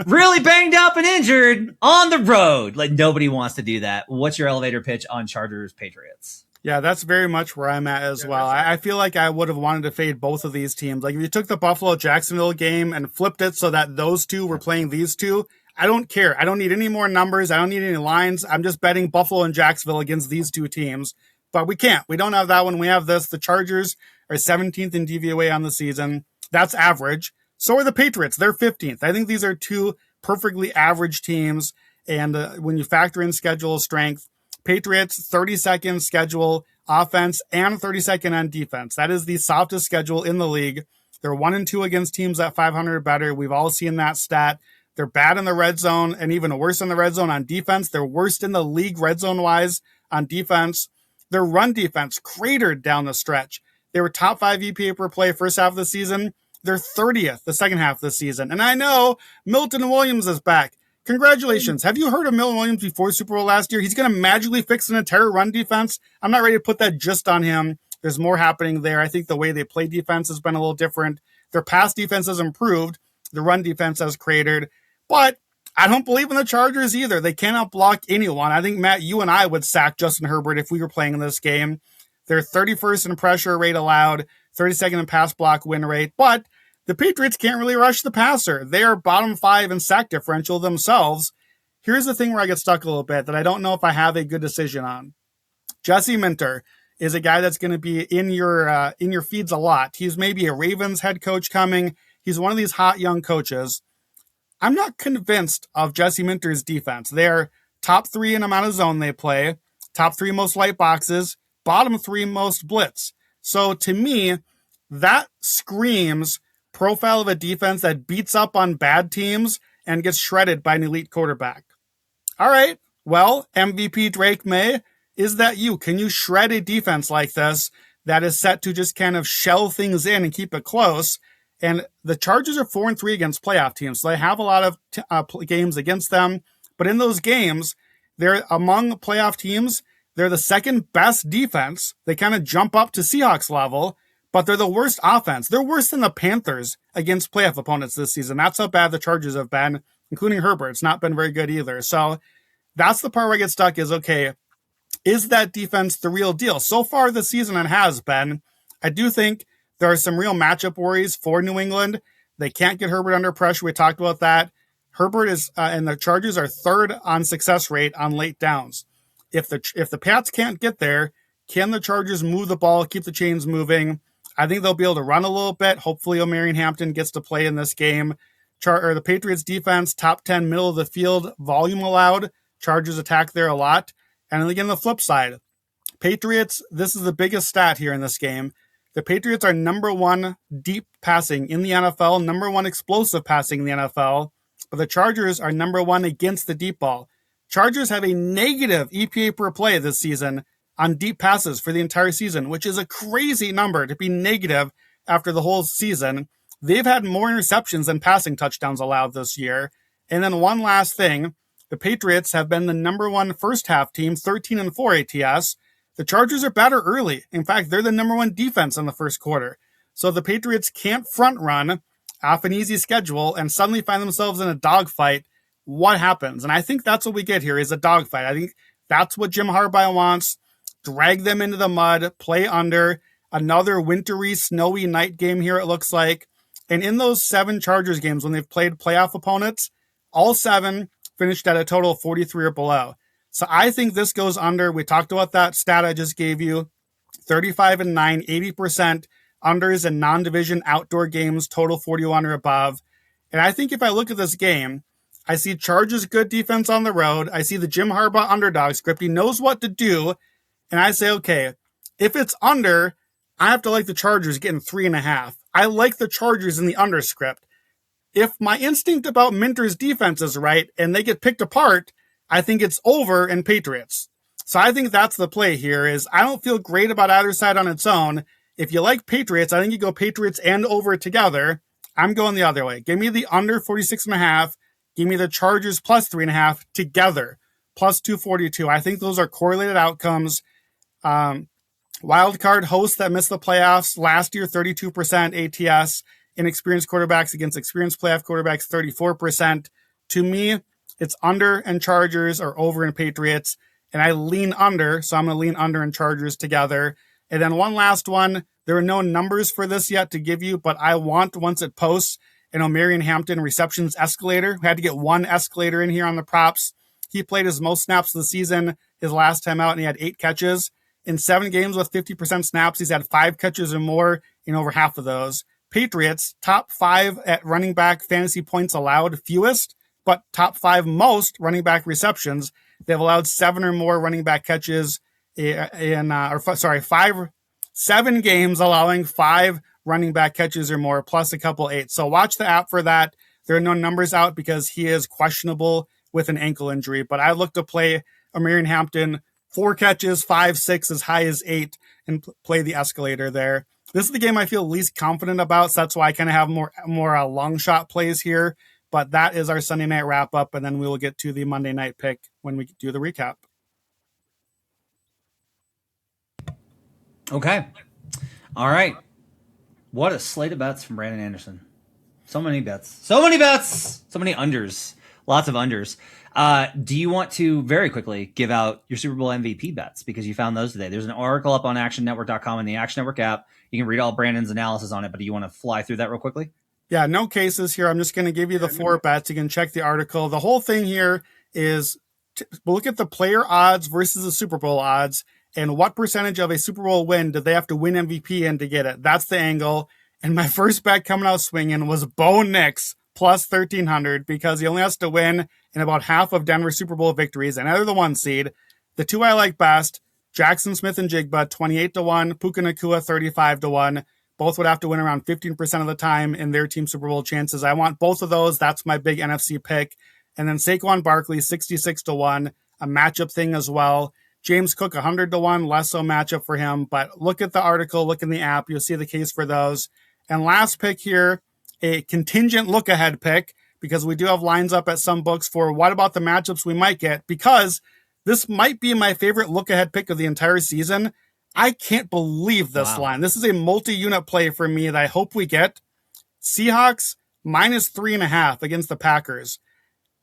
really banged up and injured on the road. Like nobody wants to do that. What's your elevator pitch on Chargers Patriots? Yeah, that's very much where I'm at as well. I feel like I would have wanted to fade both of these teams. Like if you took the Buffalo-Jacksonville game and flipped it so that those two were playing these two, I don't care. I don't need any more numbers. I don't need any lines. I'm just betting Buffalo and Jacksonville against these two teams. But we can't. We don't have that one. We have this. The Chargers are 17th in DVOA on the season. That's average. So are the Patriots. They're 15th. I think these are two perfectly average teams. And when you factor in schedule strength, Patriots 32nd schedule offense and 32nd on defense. That is the softest schedule in the league. They're 1-2 against teams at 500 or better. We've all seen that stat. They're bad in the red zone and even worse in the red zone on defense. They're worst in the league red zone wise on defense. Their run defense cratered down the stretch. They were top 5 EPA per play first half of the season. They're 30th the second half of the season. And I know Milton Williams is back. Congratulations. Have you heard of Milton Williams before Super Bowl last year? He's going to magically fix an entire run defense. I'm not ready to put that just on him. There's more happening there. I think the way they play defense has been a little different. Their pass defense has improved. The run defense has cratered. But I don't believe in the Chargers either. They cannot block anyone. I think, Matt, you and I would sack Justin Herbert if we were playing in this game. They're 31st in pressure rate allowed, 32nd in pass block win rate. But the Patriots can't really rush the passer. They are bottom 5 in sack differential themselves. Here's the thing where I get stuck a little bit that I don't know if I have a good decision on. Jesse Minter is a guy that's going to be in your feeds a lot. He's maybe a Ravens head coach coming. He's one of these hot young coaches. I'm not convinced of Jesse Minter's defense. They're top 3 in amount of zone they play, top 3 most light boxes, bottom 3 most blitz. So to me, that screams profile of a defense that beats up on bad teams and gets shredded by an elite quarterback. All right, well, MVP Drake May, is that you? Can you shred a defense like this that is set to just kind of shell things in and keep it close? And the Chargers are 4-3 against playoff teams, so they have a lot of games against them. But in those games, they're among playoff teams. They're the second best defense. They kind of jump up to Seahawks level, but they're the worst offense. They're worse than the Panthers against playoff opponents this season. That's how bad the Chargers have been, including Herbert. It's not been very good either. So that's the part where I get stuck is, okay, is that defense the real deal? So far this season it has been. I do think there are some real matchup worries for New England. They can't get Herbert under pressure. We talked about that. Herbert is and the Chargers are third on success rate on late downs. If the Pats can't get there, can the Chargers move the ball, keep the chains moving? I think they'll be able to run a little bit. Hopefully, O'Marion Hampton gets to play in this game. The Patriots defense, top 10, middle of the field, volume allowed. Chargers attack there a lot. And again, the flip side, Patriots, this is the biggest stat here in this game. The Patriots are number 1 deep passing in the NFL, number 1 explosive passing in the NFL, but the Chargers are number 1 against the deep ball. Chargers have a negative EPA per play this season on deep passes for the entire season, which is a crazy number to be negative after the whole season. They've had more interceptions than passing touchdowns allowed this year. And then one last thing, the Patriots have been the number 1 first half team, 13-4 ATS. The Chargers are better early. In fact, they're the number 1 defense in the first quarter. So the Patriots can't front run off an easy schedule and suddenly find themselves in a dogfight. What happens? And I think that's what we get here is a dogfight. I think that's what Jim Harbaugh wants. Drag them into the mud, play under, another wintry, snowy night game here it looks like. And in those 7 Chargers games when they've played playoff opponents, all 7 finished at a total of 43 or below. So I think this goes under. We talked about that stat I just gave you. 35-9, 80% unders in non-division outdoor games, total 41 or above. And I think if I look at this game, I see Chargers good defense on the road. I see the Jim Harbaugh underdog script. He knows what to do. And I say, okay, if it's under, I have to like the Chargers getting 3.5. I like the Chargers in the under script. If my instinct about Minter's defense is right and they get picked apart, I think it's over in Patriots. So I think that's the play here is I don't feel great about either side on its own. If you like Patriots, I think you go Patriots and over together. I'm going the other way. Give me the under 46.5. Give me the Chargers plus 3.5 together, plus 242. I think those are correlated outcomes. Wildcard hosts that missed the playoffs last year, 32% ATS. Inexperienced quarterbacks against experienced playoff quarterbacks, 34%. To me, it's under and Chargers or over and Patriots. And I lean under, so I'm going to lean under and Chargers together. And then one last one. There are no numbers for this yet to give you, but I want, once it posts, an O'Marion Hampton receptions escalator. We had to get one escalator in here on the props. He played his most snaps of the season his last time out, and he had 8 catches. In 7 games with 50% snaps, he's had 5 catches or more in over half of those. Patriots, top 5 at running back fantasy points allowed, fewest, but top 5 most running back receptions. They've allowed 7 or more running back catches seven games allowing 5 running back catches or more, plus a couple 8. So watch the app for that. There are no numbers out because he is questionable with an ankle injury, but I look to play O'Marion Hampton 4 catches, 5, 6, as high as 8, and play the escalator there. This is the game I feel least confident about, so that's why I kind of have more long shot plays here. But that is our Sunday night wrap up, and then we will get to the Monday night pick when we do the recap. Okay. All right. What a slate of bets from Brandon Anderson. So many bets. So many unders. Lots of unders. Do you want to very quickly give out your Super Bowl MVP bets? Because you found those today. There's an article up on actionnetwork.com in the Action Network app. You can read all Brandon's analysis on it, but do you want to fly through that real quickly? Yeah, no cases here. I'm just going to give you the 4 bets. You can check the article. The whole thing here is look at the player odds versus the Super Bowl odds, and what percentage of a Super Bowl win did they have to win MVP in to get it? That's the angle. And my first bet coming out swinging was Bo Nix plus 1,300 because he only has to win in about half of Denver Super Bowl victories, and they're the 1 seed. The 2 I like best, Jackson Smith-Njigba, 28-1, Puka Nacua, 35-1. Both would have to win around 15% of the time in their team Super Bowl chances. I want both of those. That's my big NFC pick. And then Saquon Barkley, 66-1, a matchup thing as well. James Cook, 100-1, less so matchup for him. But look at the article, look in the app. You'll see the case for those. And last pick here, a contingent look-ahead pick, because we do have lines up at some books for what about the matchups we might get, because this might be my favorite look-ahead pick of the entire season. I can't believe this line. This is a multi-unit play for me that I hope we get. Seahawks minus 3.5 against the Packers.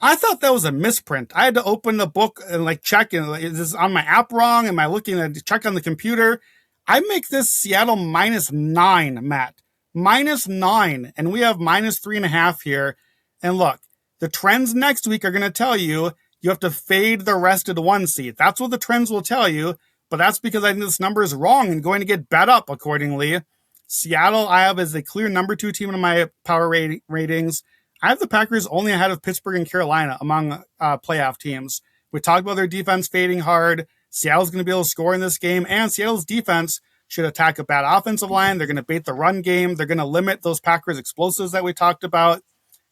I thought that was a misprint. I had to open the book and check, is this on my app wrong? Am I looking at check on the computer? I make this Seattle minus 9, Matt. Minus 9, and we have minus 3.5 here. And look, the trends next week are going to tell you have to fade the rested 1 seed. That's what the trends will tell you. But that's because I think this number is wrong and going to get bet up accordingly. Seattle, I have as a clear number 2 team in my power ratings. I have the Packers only ahead of Pittsburgh and Carolina among playoff teams. We talked about their defense fading hard. Seattle's going to be able to score in this game, and Seattle's defense should attack a bad offensive line. They're going to bait the run game. They're going to limit those Packers explosives that we talked about.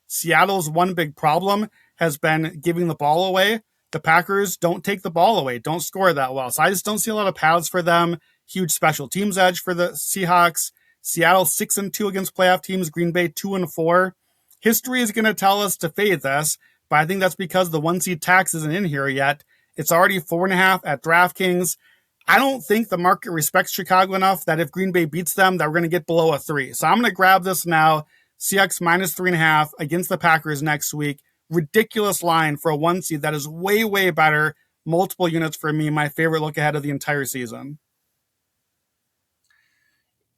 Seattle's one big problem has been giving the ball away. The Packers don't take the ball away, don't score that well. So I just don't see a lot of paths for them. Huge special teams edge for the Seahawks. Seattle 6-2 against playoff teams. Green Bay 2-4. History is going to tell us to fade this, but I think that's because the 1 seed tax isn't in here yet. It's already 4.5 at DraftKings. I don't think the market respects Chicago enough that if Green Bay beats them, that we're going to get below a 3. So I'm going to grab this now. Seahawks minus 3.5 against the Packers next week. Ridiculous line for a 1 seed that is way, way better. Multiple units for me. My favorite look ahead of the entire season.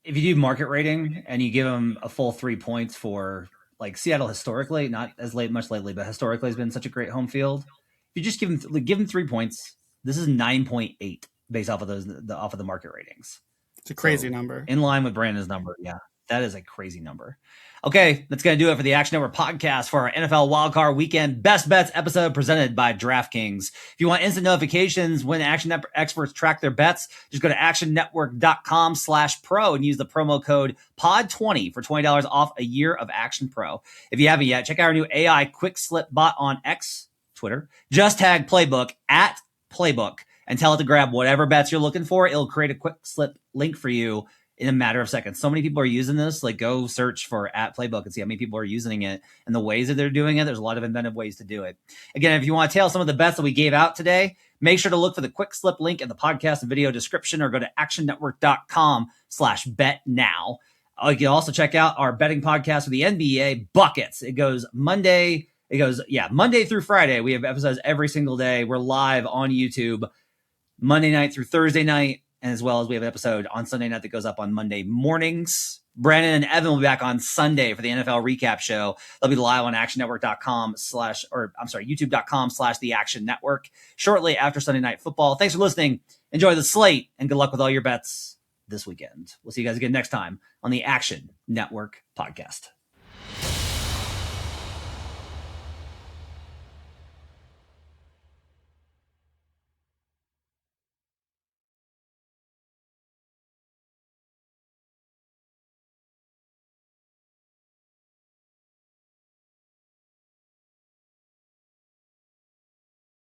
If you do market rating and you give them a full 3 points for Seattle historically, not as much lately, but historically has been such a great home field. If you just give them 3 points, this is 9.8 based off of the market ratings. It's a crazy number. In line with Brandon's number. Yeah, that is a crazy number. Okay, that's going to do it for the Action Network podcast for our NFL Wildcard Weekend Best Bets episode presented by DraftKings. If you want instant notifications when Action Network experts track their bets, just go to actionnetwork.com/pro and use the promo code POD20 for $20 off a year of Action Pro. If you haven't yet, check out our new AI Quick Slip bot on X, Twitter. Just tag Playbook at Playbook and tell it to grab whatever bets you're looking for. It'll create a quick slip link for you in a matter of seconds. So many people are using this. Go search for at Playbook and see how many people are using it and the ways that they're doing it. There's a lot of inventive ways to do it. Again, if you want to tail some of the bets that we gave out today, make sure to look for the quick slip link in the podcast and video description or go to actionnetwork.com/bet now. You can also check out our betting podcast with the NBA Buckets. It goes Monday through Friday. We have episodes every single day. We're live on YouTube Monday night through Thursday night. And as well as we have an episode on Sunday night that goes up on Monday mornings. Brandon and Evan will be back on Sunday for the NFL recap show. They'll be live on youtube.com/the Action Network shortly after Sunday Night Football. Thanks for listening. Enjoy the slate and good luck with all your bets this weekend. We'll see you guys again next time on the Action Network podcast.